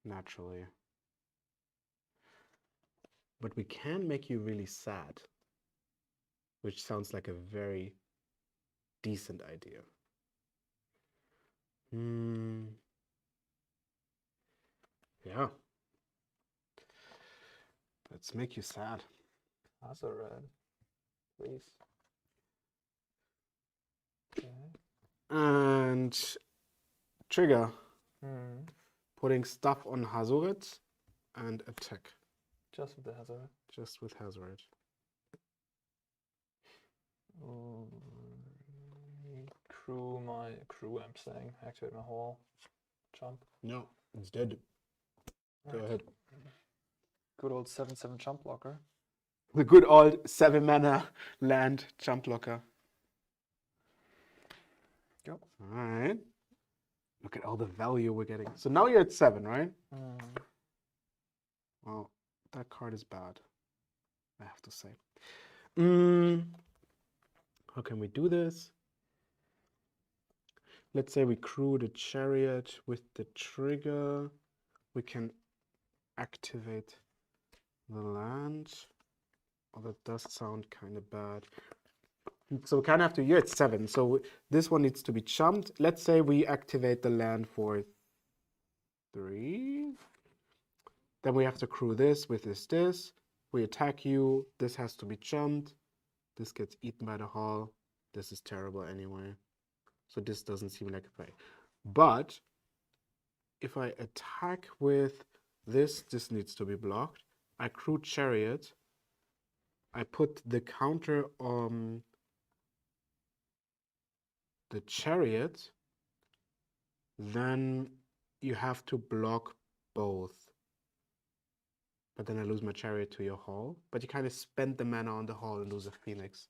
Naturally. But we can make you really sad. Which sounds like a very decent idea. Yeah. Let's make you sad. That's a red. Please. Okay. And trigger. Hmm. Putting stuff on Hazoret and attack. Just with the hazard. Just with Hazoret. Crew, I'm saying. Activate my whole jump. No, it's dead. Go ahead. Good old 7/7 jump blocker. The good old 7-mana land jump blocker. Go. Alright. Look at all the value we're getting. So now you're at 7, right? Well, that card is bad, I have to say. How can we do this? Let's say we crew the chariot with the trigger. We can activate the land. Oh, that does sound kind of bad. So we kind of have to, you're at 7. So this one needs to be jumped. Let's say we activate the land for 3. Then we have to crew this with this. We attack you. This has to be jumped. This gets eaten by the hall. This is terrible anyway. So this doesn't seem like a play. But if I attack with this, this needs to be blocked. I crew chariot. I put the counter on the chariot. then you have to block both. But then I lose my chariot to your hall. But you kind of spend the mana on the hall and lose a phoenix.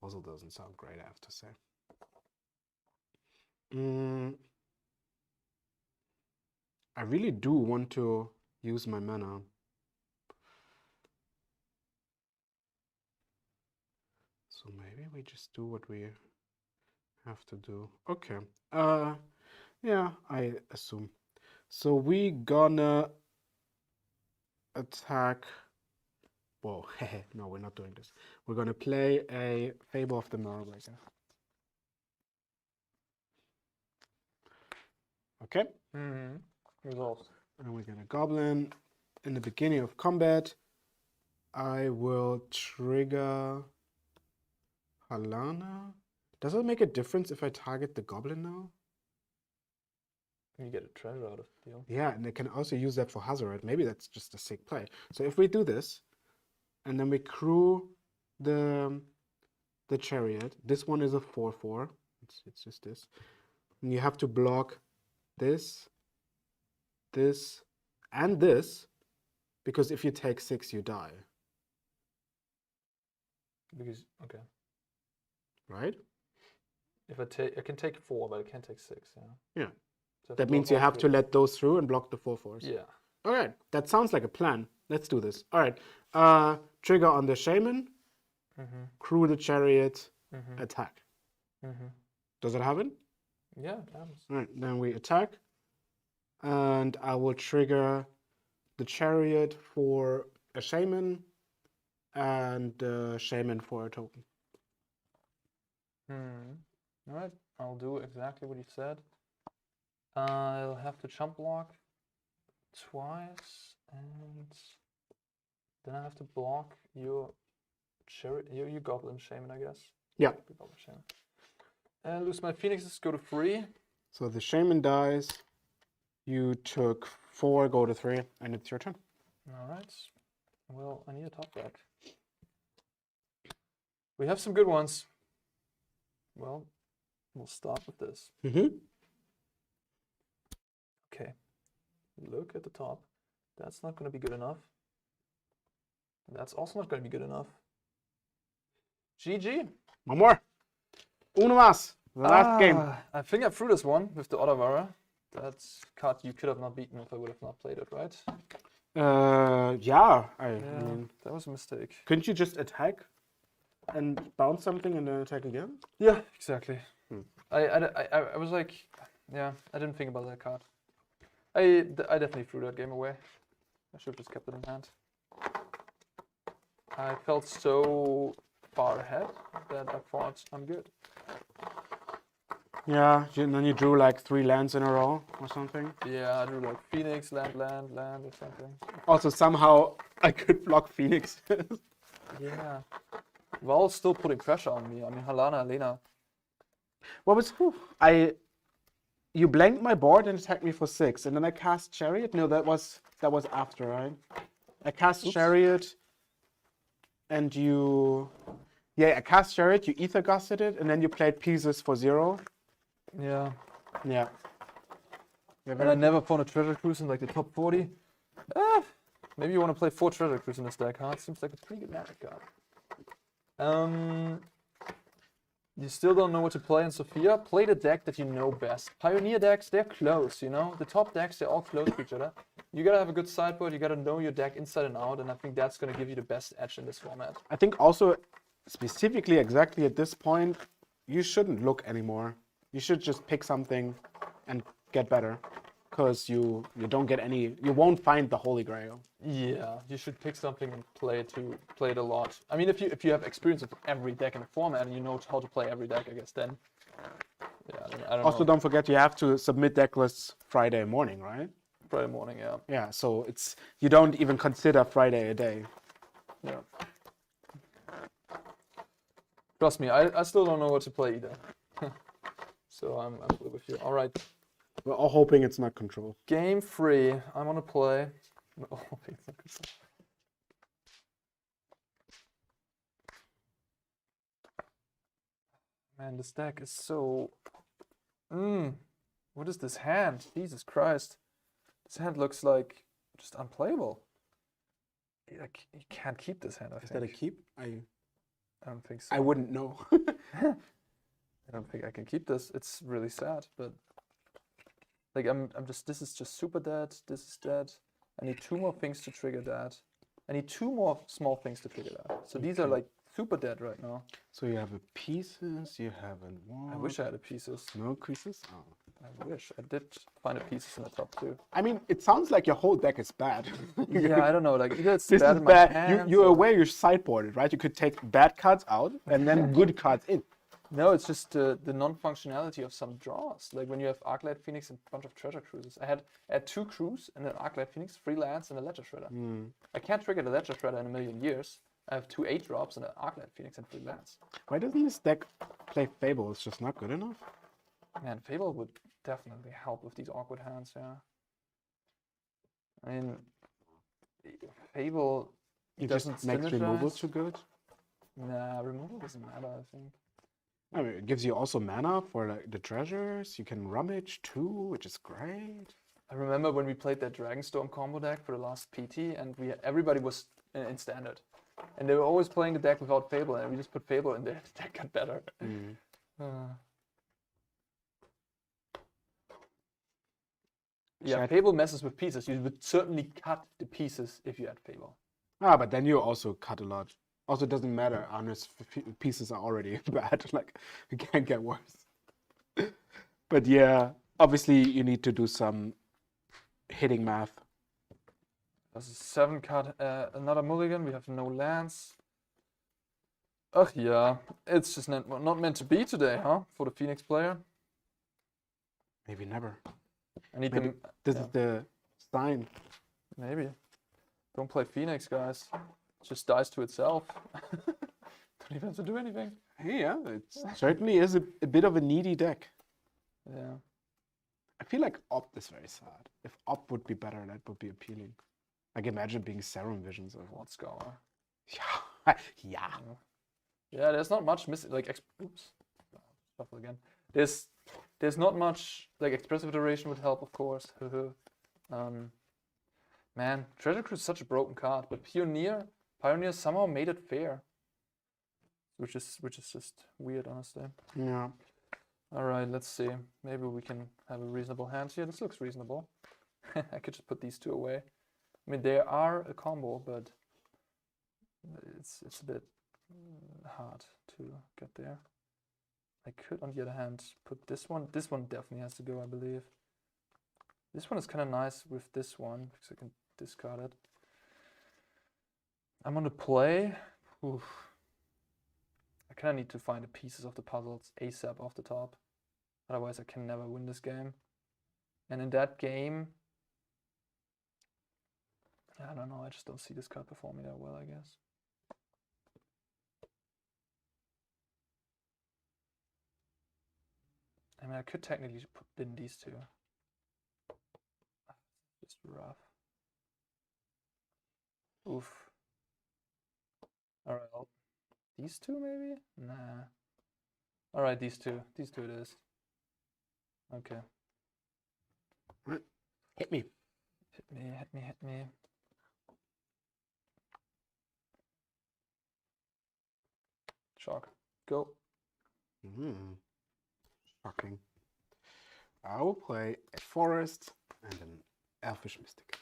Also doesn't sound great, I have to say. I really do want to use my mana. So maybe we just do what we have to do. Okay. Yeah, I assume. So we gonna attack. Whoa, no, we're not doing this. We're gonna play a Fable of the Mirrorbreaker. Okay. Resolved. And we're gonna Goblin. In the beginning of combat, I will trigger Halana. Does it make a difference if I target the Goblin now? You get a treasure out of the deal. Yeah, and they can also use that for Hazoret. Maybe that's just a sick play. So if we do this, and then we crew the chariot. This one is a 4/4. It's just this. And you have to block this, and this, because if you take 6, you die. Because okay. Right? If I can take 4, but I can't take 6. Yeah. Yeah. So That means you have to let those through and block the 4/4s. Yeah. All right. That sounds like a plan. Let's do this. All right. Trigger on the shaman. Crew the chariot. Attack. Does it happen? Yeah, it happens. All right. Then we attack. And I will trigger the chariot for a shaman and shaman for a token. All right. I'll do exactly what you said. I'll have to chump block twice, and then I have to block your goblin shaman, I guess. Yeah. Goblin shaman. And lose my phoenixes, go to 3. So the shaman dies. You took 4, go to 3, and it's your turn. All right. Well, I need a top deck. We have some good ones. Well, we'll start with this. Okay. Look at the top. That's not going to be good enough. That's also not going to be good enough. GG. One more. Uno más. The last game. I think I threw this one with the Otavara. That's card you could have not beaten if I would have not played it, right? Yeah. I mean, that was a mistake. couldn't you just attack and bounce something and then attack again? Yeah, exactly. I was like, yeah, I didn't think about that card. I definitely threw that game away. I should have just kept it in hand. I felt so far ahead that I thought I'm good. Yeah, and then you drew like 3 lands in a row or something. Yeah, I drew like Phoenix, land or something. Also, somehow I could block Phoenix. Yeah. Val's still putting pressure on me. I mean, Halana, Lena. What was... You blanked my board and attacked me for 6, and then I cast Chariot? No, that was after, right? I cast Chariot, and you... Yeah, I cast Chariot, you Ether Gusted it, and then you played pieces for 0. Yeah. Yeah. And I never found a Treasure Cruise in like the top 40. Maybe you want to play 4 Treasure Cruise in this deck, huh? It seems like a pretty good magic card. You still don't know what to play in Sofia? Play the deck that you know best. Pioneer decks, they're close, you know? The top decks, they're all close to each other. You gotta have a good sideboard, you gotta know your deck inside and out, and I think that's gonna give you the best edge in this format. I think also, specifically exactly at this point, you shouldn't look anymore. You should just pick something and get better. Because you don't get any, you won't find the Holy Grail. Yeah, you should pick something and play it a lot. I mean, if you have experience of every deck in the format and you know how to play every deck, I guess then. Yeah, I don't also, know. don't forget you have to submit deck lists Friday morning, right? Friday morning, yeah. Yeah, so you don't even consider Friday a day. Yeah. Trust me, I still don't know what to play either. So I'm fully with you. All right. We're all hoping it's not Control. Game 3. I'm gonna play. We're all hoping it's not Control. Man, this deck is so. What is this hand? Jesus Christ. This hand looks like just unplayable. Like, you can't keep this hand, I think. Is that a keep? I don't think so. I wouldn't know. I don't think I can keep this. It's really sad, but like this is just super dead. This is dead. I need 2 more things to trigger that. I need 2 more small things to trigger that. So these are like super dead right now. So you have a pieces, you have a wall. I wish I had a pieces. No pieces? Oh. I wish. I did find a pieces in the top 2. I mean, it sounds like your whole deck is bad. Yeah, I don't know. Like, either it's This bad is in my bad. hands You're or- aware you're sideboarded, right? You could take bad cards out and then good cards in. No, it's just the non-functionality of some draws. Like when you have Arclight Phoenix and a bunch of Treasure Cruises. I had 2 Crews and an Arclight Phoenix, 3 lands, and a Ledger Shredder. I can't trigger the Ledger Shredder in a million years. I have 2 8-drops and an Arclight Phoenix and 3 lands. Why doesn't this deck play Fable? It's just not good enough. Man, Fable would definitely help with these awkward hands, yeah. I mean, Fable It doesn't just makes removal synergize. too good. Nah, removal doesn't matter, I think. I mean, it gives you also mana for like, the treasures. You can rummage too, which is great. I remember when we played that Dragonstorm combo deck for the last PT, and everybody was in standard. And they were always playing the deck without Fable, and we just put Fable in there, the deck got better. Yeah, Chat. Fable messes with pieces. You would certainly cut the pieces if you had Fable. Ah, but then you also cut a lot. Also, it doesn't matter. Arne's pieces are already bad. Like, it can't get worse. But yeah, obviously you need to do some hitting math. There's a 7 card, another mulligan. We have no lands. Ugh, yeah. It's just not meant to be today, huh? For the Phoenix player. Maybe never. I need Maybe them. this is the sign. Maybe. Don't play Phoenix, guys. It just dies to itself. Don't even have to do anything. Hey, yeah, it certainly is a bit of a needy deck. Yeah. I feel like Opt is very sad. If Opt would be better, that would be appealing. Like imagine being Serum Visions or What Scholar? Yeah. Yeah. Yeah, there's not much missing. Like, oops. Shuffle again. There's not much. Like, Expressive Iteration would help, of course. Man, Treasure Cruise is such a broken card, but Pioneer somehow made it fair. Which is just weird, honestly. Yeah. All right, let's see. Maybe we can have a reasonable hand here. This looks reasonable. I could just put these 2 away. I mean, they are a combo, but it's a bit hard to get there. I could, on the other hand, put this one. This one definitely has to go, I believe. This one is kind of nice with this one, because I can discard it. I'm on the play. Oof. I kind of need to find the pieces of the puzzles ASAP off the top. Otherwise, I can never win this game. And in that game, I don't know, I just don't see this card performing that well, I guess. I mean, I could technically put in these 2. Just rough. Oof. Alright, these 2 maybe? Nah. Alright, these 2. These 2 it is. Okay. Hit me. Hit me, hit me, hit me. Shock. Go. Shocking. I will play a forest and an elfish mystic.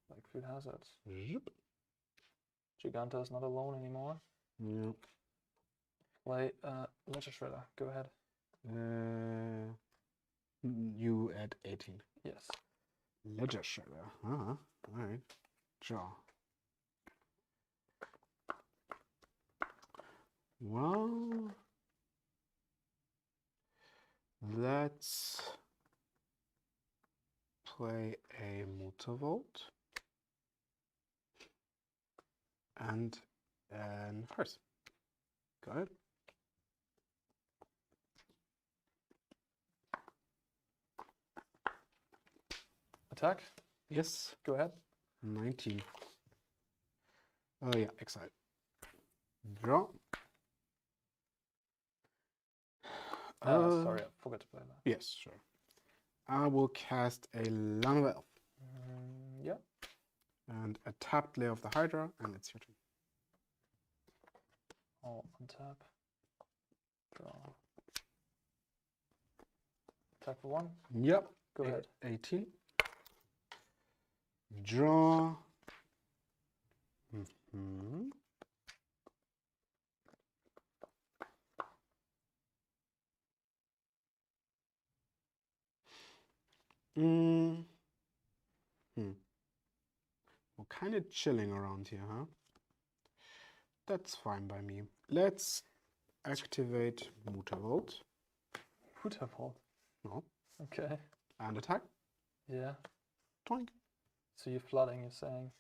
Like Food Hazards. Yep. Giganta is not alone anymore. Yep. Play Ledger Shredder. Go ahead. You at 18. Yes. Ledger Shredder. Alright. Draw. Well, let's play a Mutavolt and an Hearse. Go ahead. Attack. Yes. Go ahead. 19. Oh yeah, exile. Draw. Sorry, I forgot to play that. Yes, sure. I will cast a Lama Elf Yeah. and a tapped layer of the Hydra, and it's your turn. I'll untap. Draw. Attack for 1. Yep. Go ahead. 18. Draw. Mm-hmm. We're kind of chilling around here, huh? That's fine by me. Let's activate Mutavault. Mutavault. No. Okay. And attack. Yeah. Toink. So you're flooding, you're saying.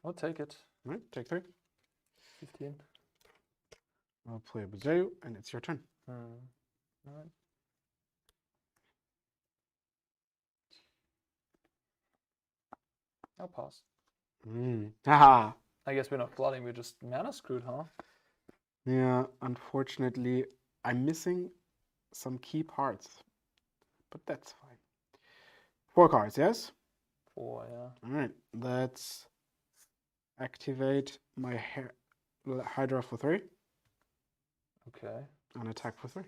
I'll take it. All right, take 3. 15. I'll play a Bazeo, and it's your turn. Alright. I'll pass. Haha. I guess we're not flooding, we're just mana screwed, huh? Yeah, unfortunately, I'm missing some key parts, but that's fine. 4 cards, yes? 4, yeah. All right, let's activate my Hydra for 3 Okay. and attack for 3.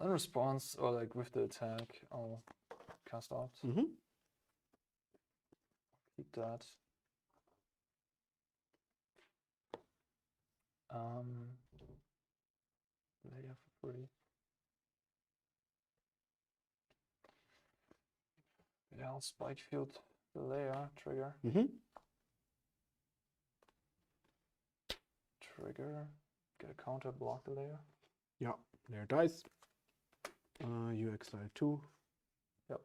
In response, or like with the attack, I'll cast out. Mm-hmm. Keep that. Layer for 3. Yeah, I'll spike field the layer, trigger. Mm-hmm. Trigger. Get a counter, block the layer. Yeah, there dies. You exile 2. Yep.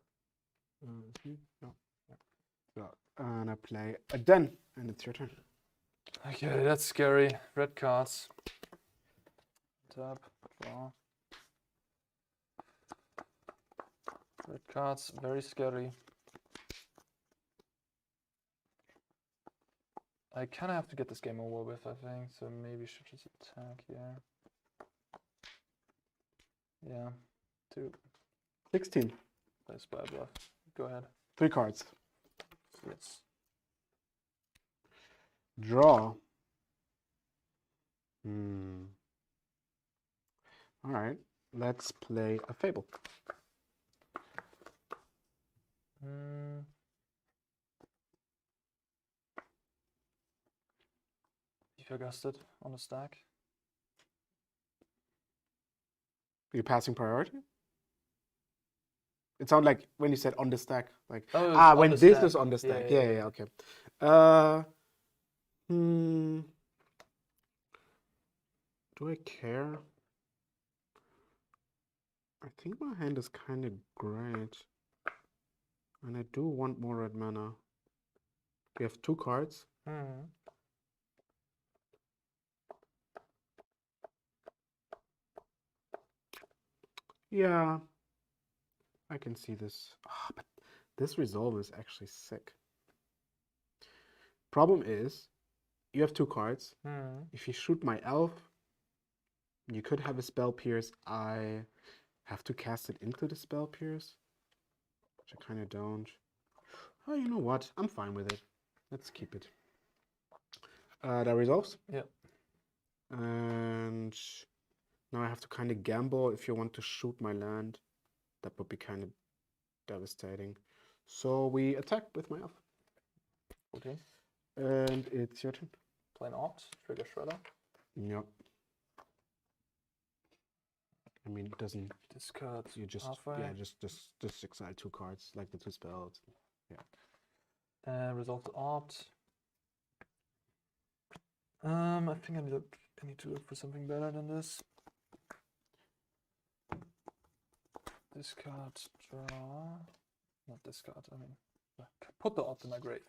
3. No. Yeah. So, and I play a den, and it's your turn. Okay, that's scary. Red cards. Tap, draw. Red cards, very scary. I kind of have to get this game over with, I think, so maybe should just attack here. Yeah, 2. 16. Play spy bluff. Go ahead. 3 cards. Yes. Draw. All right, let's play a Fable. If you're gusted on the stack. Are you passing priority? It sounded like when you said on the stack, like when this stack. is on the stack. Yeah, Okay. Do I care? I think my hand is kind of great, and I do want more red mana. We have 2 cards. Yeah, I can see this. But this resolve is actually sick. Problem is, you have 2 cards. If you shoot my elf, you could have a spell pierce. I have to cast it into the spell pierce, which I kind of don't. Oh, you know what? I'm fine with it. Let's keep it. That resolves. Yep. And now I have to kind of gamble. If you want to shoot my land, that would be kind of devastating. So we attack with my elf. Okay. And it's your turn. Play an opt, trigger Shredder. Yep. I mean, it doesn't. Discard. You just halfway. yeah, just exile 2 cards, like the 2 spells. Yeah. Resolve the opt. I think I need to look for something better than this. Discard, draw. Not discard. I mean, put the opt in my grave.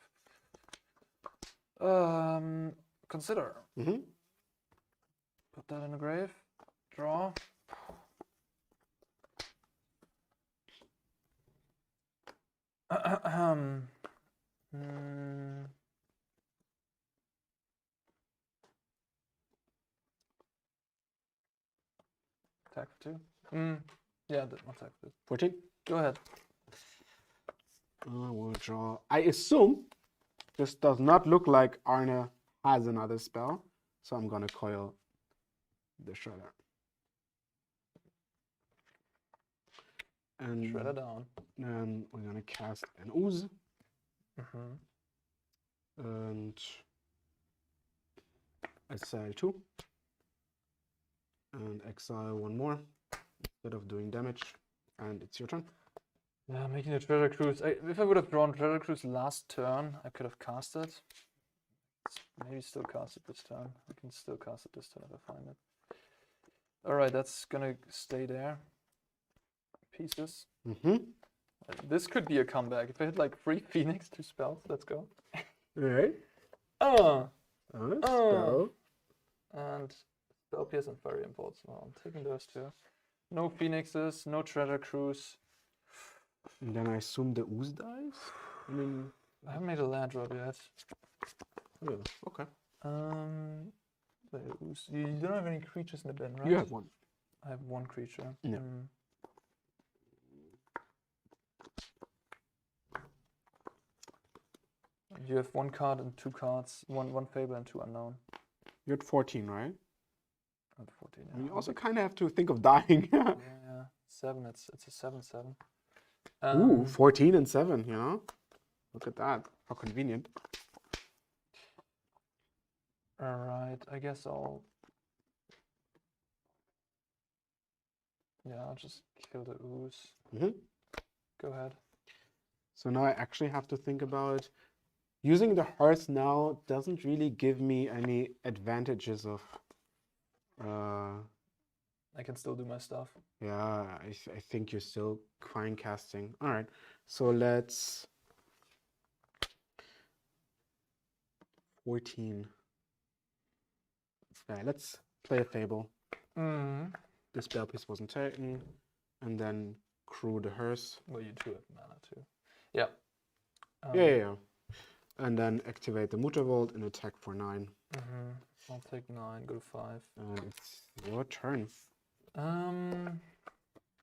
Consider. Put that in the grave. Draw. Attack for 2. Yeah, that one type it. 14. Go ahead. I will draw. I assume this does not look like Arne has another spell, so I'm gonna coil the Shredder. And Shredder down. then we're gonna cast an Ooze Mm-hmm. and exile 2 and exile 1 more instead of doing damage. And it's your turn. Yeah, making a Treasure Cruise. If I would have drawn Treasure Cruise last turn, I could have cast it. Maybe still cast it this turn. I can still cast it this turn if I find it. Alright, that's gonna stay there. Pieces. Mm-hmm. This could be a comeback. If I hit like 3 Phoenix, 2 spells, let's go. Alright. Spell. And Spell Pierce and Fiery Impulse. Well, I'm taking those 2. No Phoenixes, no Treasure Cruise. And then I assume the Ooze dies? I mean... I haven't made a land drop yet. Yeah, okay. The Ooze. You don't have any creatures in the bin, right? You have 1. I have 1 creature. Yeah. You have 1 card and 2 cards. One Fable and 2 Unknown. You're at 14, right? I'm at 14. And Yeah. you also kind of have to think of dying. Yeah, 7. It's a 7/7. Ooh, 14 and 7, you know? Look at that. How convenient. Alright, I guess I'll... Yeah, I'll just kill the Ooze. Mm-hmm. Go ahead. So now I actually have to think about... Using the hearth now doesn't really give me any advantages of... I can still do my stuff. Yeah, I think you're still fine casting. All right, so let's... 14. Yeah, let's play a Fable. The spell piece wasn't taken. And then crew the hearse. Well, you do have mana too. Yeah. Yeah. And then activate the Muttervolt and attack for 9. I'll take 9, go to 5. And it's your turn.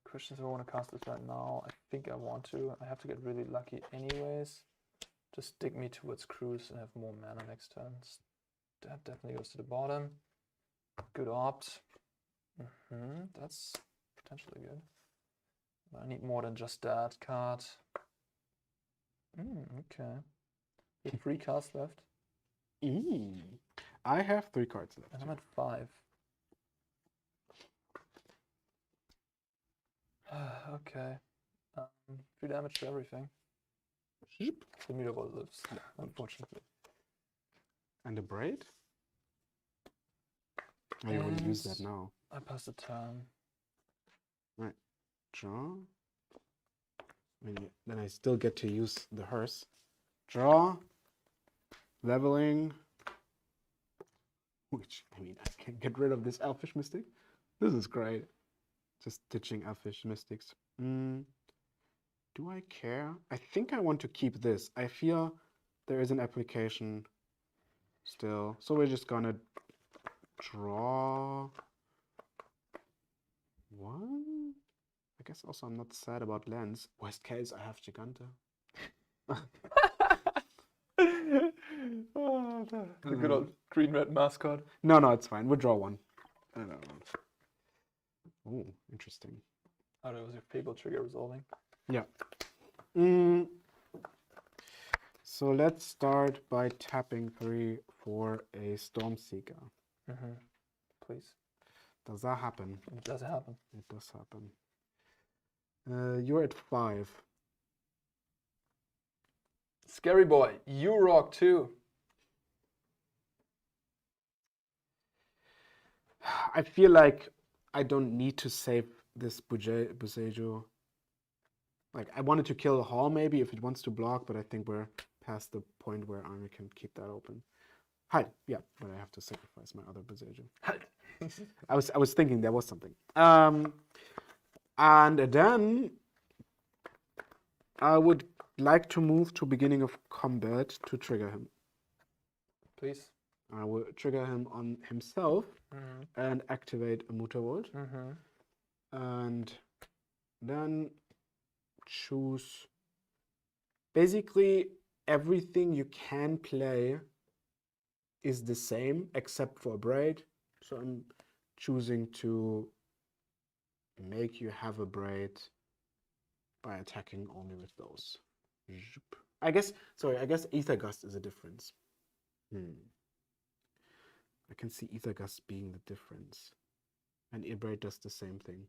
Question is if I want to cast this right now. I think I want to. I have to get really lucky anyways. Just stick me towards Cruise and have more mana next turn. That definitely goes to the bottom. Good opt. That's potentially good. But I need more than just that card. Okay. You have 3 cards left. I have 3 cards left. And I'm at 5. Okay. 3 damage to everything. The Midrange lives, unfortunately. And the braid? I will use that now. I pass the turn. Right. Draw. Then I still get to use the hearse. Draw. Leveling. Which, I mean, I can get rid of this Elfish Mystic. This is great. Just ditching Elfish Mystics. Do I care? I think I want to keep this. I feel there is an application still. So we're just gonna draw 1. I guess also I'm not sad about lands. Worst case, I have Giganta. The good old green-red mascot. No, it's fine. We'll draw 1. I don't know. Oh, interesting. Oh, that was your Fable trigger resolving. Yeah. So let's start by tapping 3 for a Stormseeker. Please. Does that happen? It does happen. It does happen. You're at 5. Scary boy, you rock too. I feel like I don't need to save this Busejo. Like, I wanted to kill the Hall maybe if it wants to block, but I think we're past the point where Arne can keep that open. Hide, yeah, but I have to sacrifice my other Busejo. Hide. I was thinking there was something. And then I would like to move to beginning of combat to trigger him. Please. I will trigger him on himself and activate a Muttervolt. And Then choose basically everything you can play is the same except for braid. So I'm choosing to make you have a braid by attacking only with those. I guess Ether Gust is a difference. I can see Ether Gust being the difference. And Earbraid does the same thing.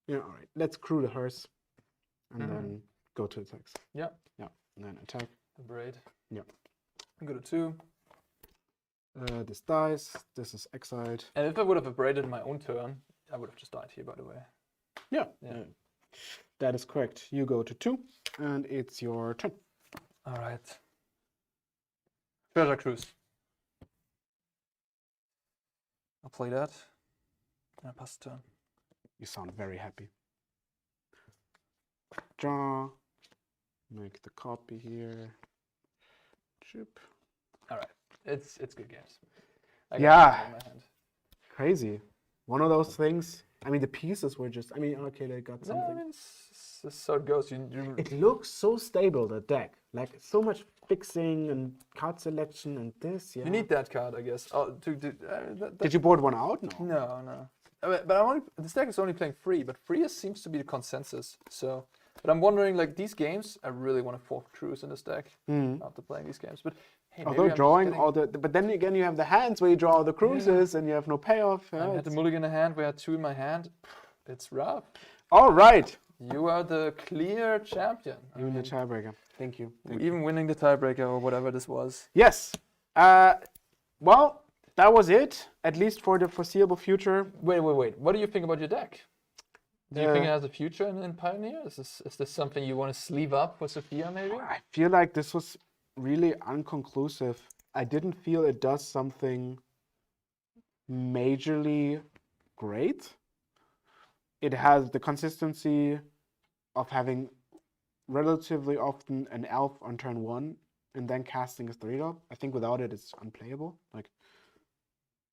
Yeah, all right. Let's crew the hearse and then go to attacks. Yeah. Yeah, and then attack. The braid. Yeah. Go to 2. This dies. This is exiled. And if I would have abraded my own turn, I would have just died here, by the way. Yeah. That is correct. You go to 2, and it's your turn. All right. Treasure Cruise. I'll play that. And I pass the turn. You sound very happy. Draw. Make the copy here. Chip. All right. It's good games. I Yeah. got it in my hand. Crazy. One of those things. I mean, the pieces were just. I mean, okay, they got something. No, I mean, so it goes. It looks so stable, the deck. Like so much fixing and card selection and this. Yeah. You need that card, I guess. Oh, Did you board one out? No. No. But this deck is only playing free, but free seems to be the consensus. So, but I'm wondering, like these games, I really want to fourth cruise in this deck after playing these games. But hey, although drawing all the, but then again you have the hands where you draw all the cruises and you have no payoff. I had the mulligan in the hand. We had 2 in my hand. It's rough. All right. You are the clear champion. You win the tiebreaker. Thank you. Even winning the tiebreaker or whatever this was. Yes. Well, that was it, at least for the foreseeable future. Wait. What do you think about your deck? Do you think it has a future in Pioneer? Is this something you want to sleeve up for Sofia, maybe? I feel like this was really unconclusive. I didn't feel it does something majorly great. It has the consistency of having relatively often an elf on turn 1 and then casting a 3-drop. I think without it, it's unplayable. Like,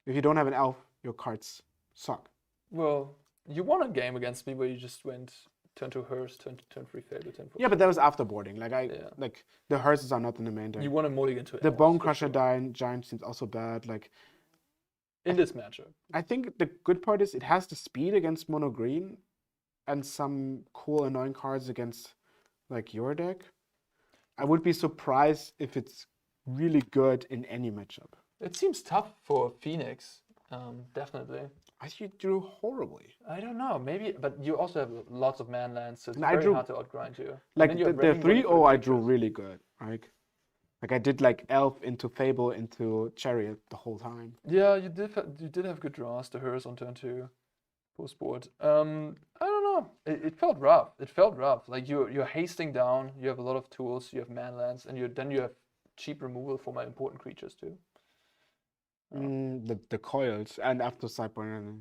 if you don't have an elf, your cards suck. Well, you won a game against me where you just went turn 2 Hearse, turn 3 Fable, turn 4. Yeah, but that was after boarding. Like like the hearses are not in the main deck. You won a mulligan to the Bone Crusher giant seems also bad. Like in this matchup, I think the good part is it has the speed against mono green, and some cool annoying cards against like your deck. I would be surprised if it's really good in any matchup. It seems tough for Phoenix, definitely. I think you drew horribly. I don't know, maybe, but you also have lots of man lands, so it's very hard to outgrind you. Like the 3-0 I drew really good. Like I did like Elf into Fable into Chariot the whole time. Yeah, you did have good draws. The Hearse on turn 2, post board. I don't know. It felt rough. It felt rough. Like you're hasting down. You have a lot of tools. You have man lands, and then you have cheap removal for my important creatures too. The coils and after Sideboarding.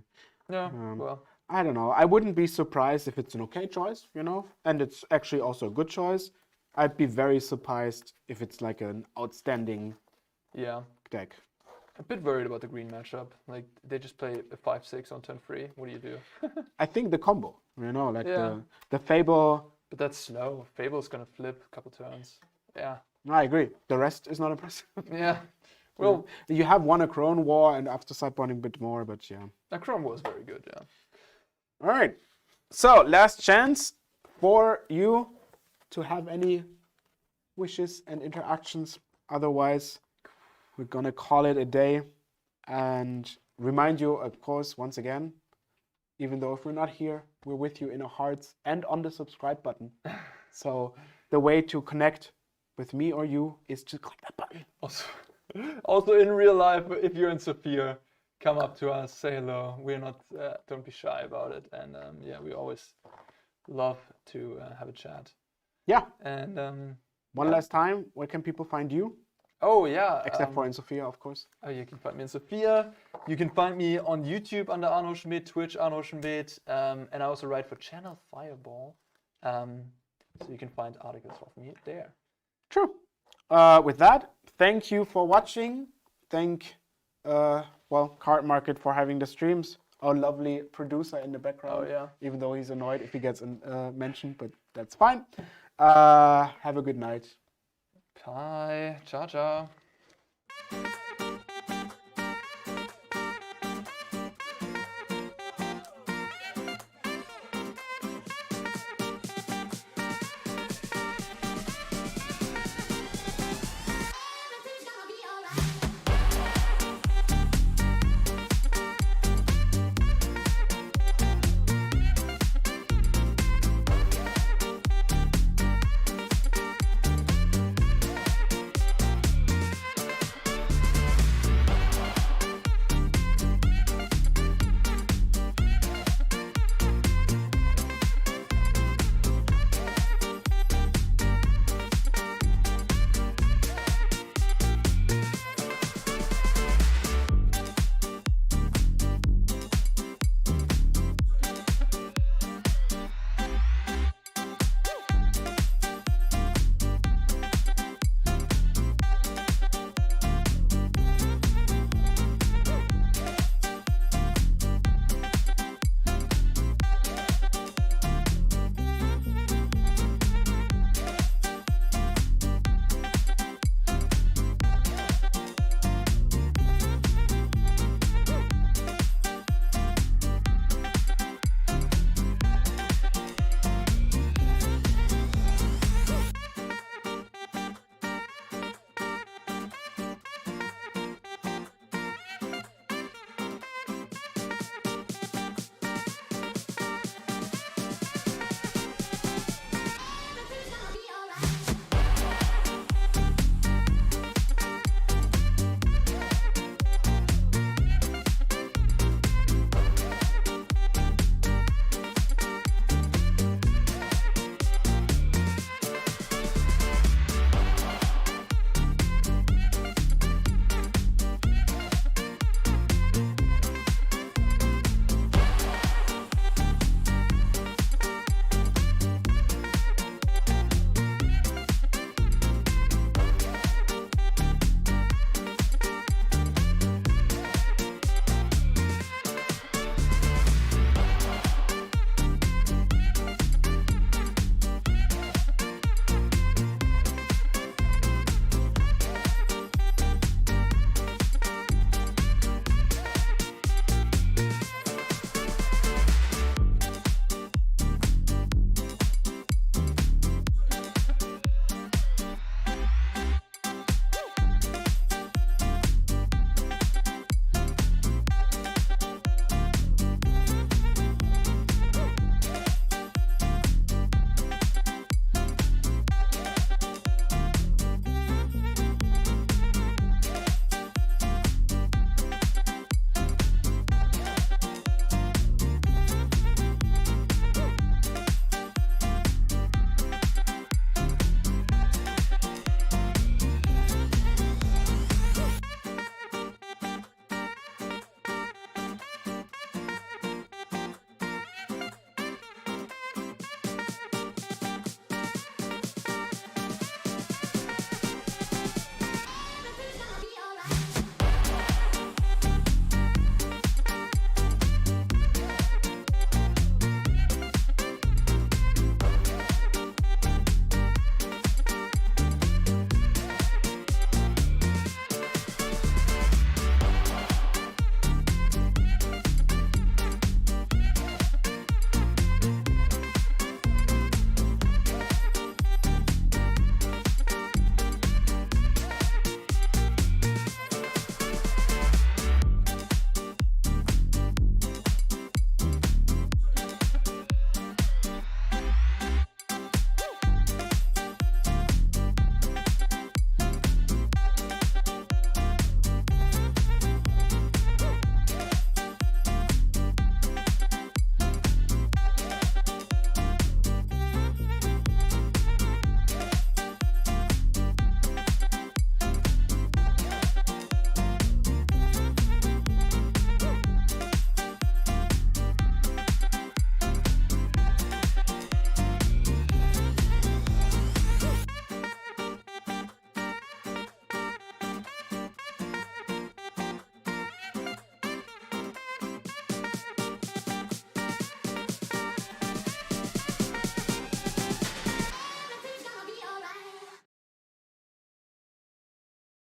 Yeah, well. I don't know. I wouldn't be surprised if it's an okay choice, you know, and it's actually also a good choice. I'd be very surprised if it's like an outstanding deck. A bit worried about the green matchup. Like they just play a 5/6 on turn 3. What do you do? I think the combo, you know, like the Fable. But that's slow. Fable's gonna flip a couple turns. Yeah. I agree. The rest is not impressive. Yeah. Well, you have won a Crone War and after Sideboarding a bit more, but yeah. The Crone War was very good, yeah. All right. So last chance for you to have any wishes and interactions. Otherwise, we're gonna call it a day and remind you, of course, once again, even though if we're not here, we're with you in our hearts and on the subscribe button. So the way to connect with me or you is to click that button. Also in real life, if you're in Sofia, come up to us, say hello. We're not, don't be shy about it. And we always love to have a chat. Yeah. And one last time, where can people find you? Oh yeah. Except for in Sofia, of course. Oh, you can find me in Sofia. You can find me on YouTube under Arno Schmidt, Twitch Arno Schmidt, and I also write for Channel Fireball. So you can find articles of me there. True. With that, thank you for watching. Thank, Cardmarket for having the streams. our lovely producer in the background. Oh, yeah. Even though he's annoyed if he gets mentioned, but that's fine. Have a good night. Bye. Ciao, ciao.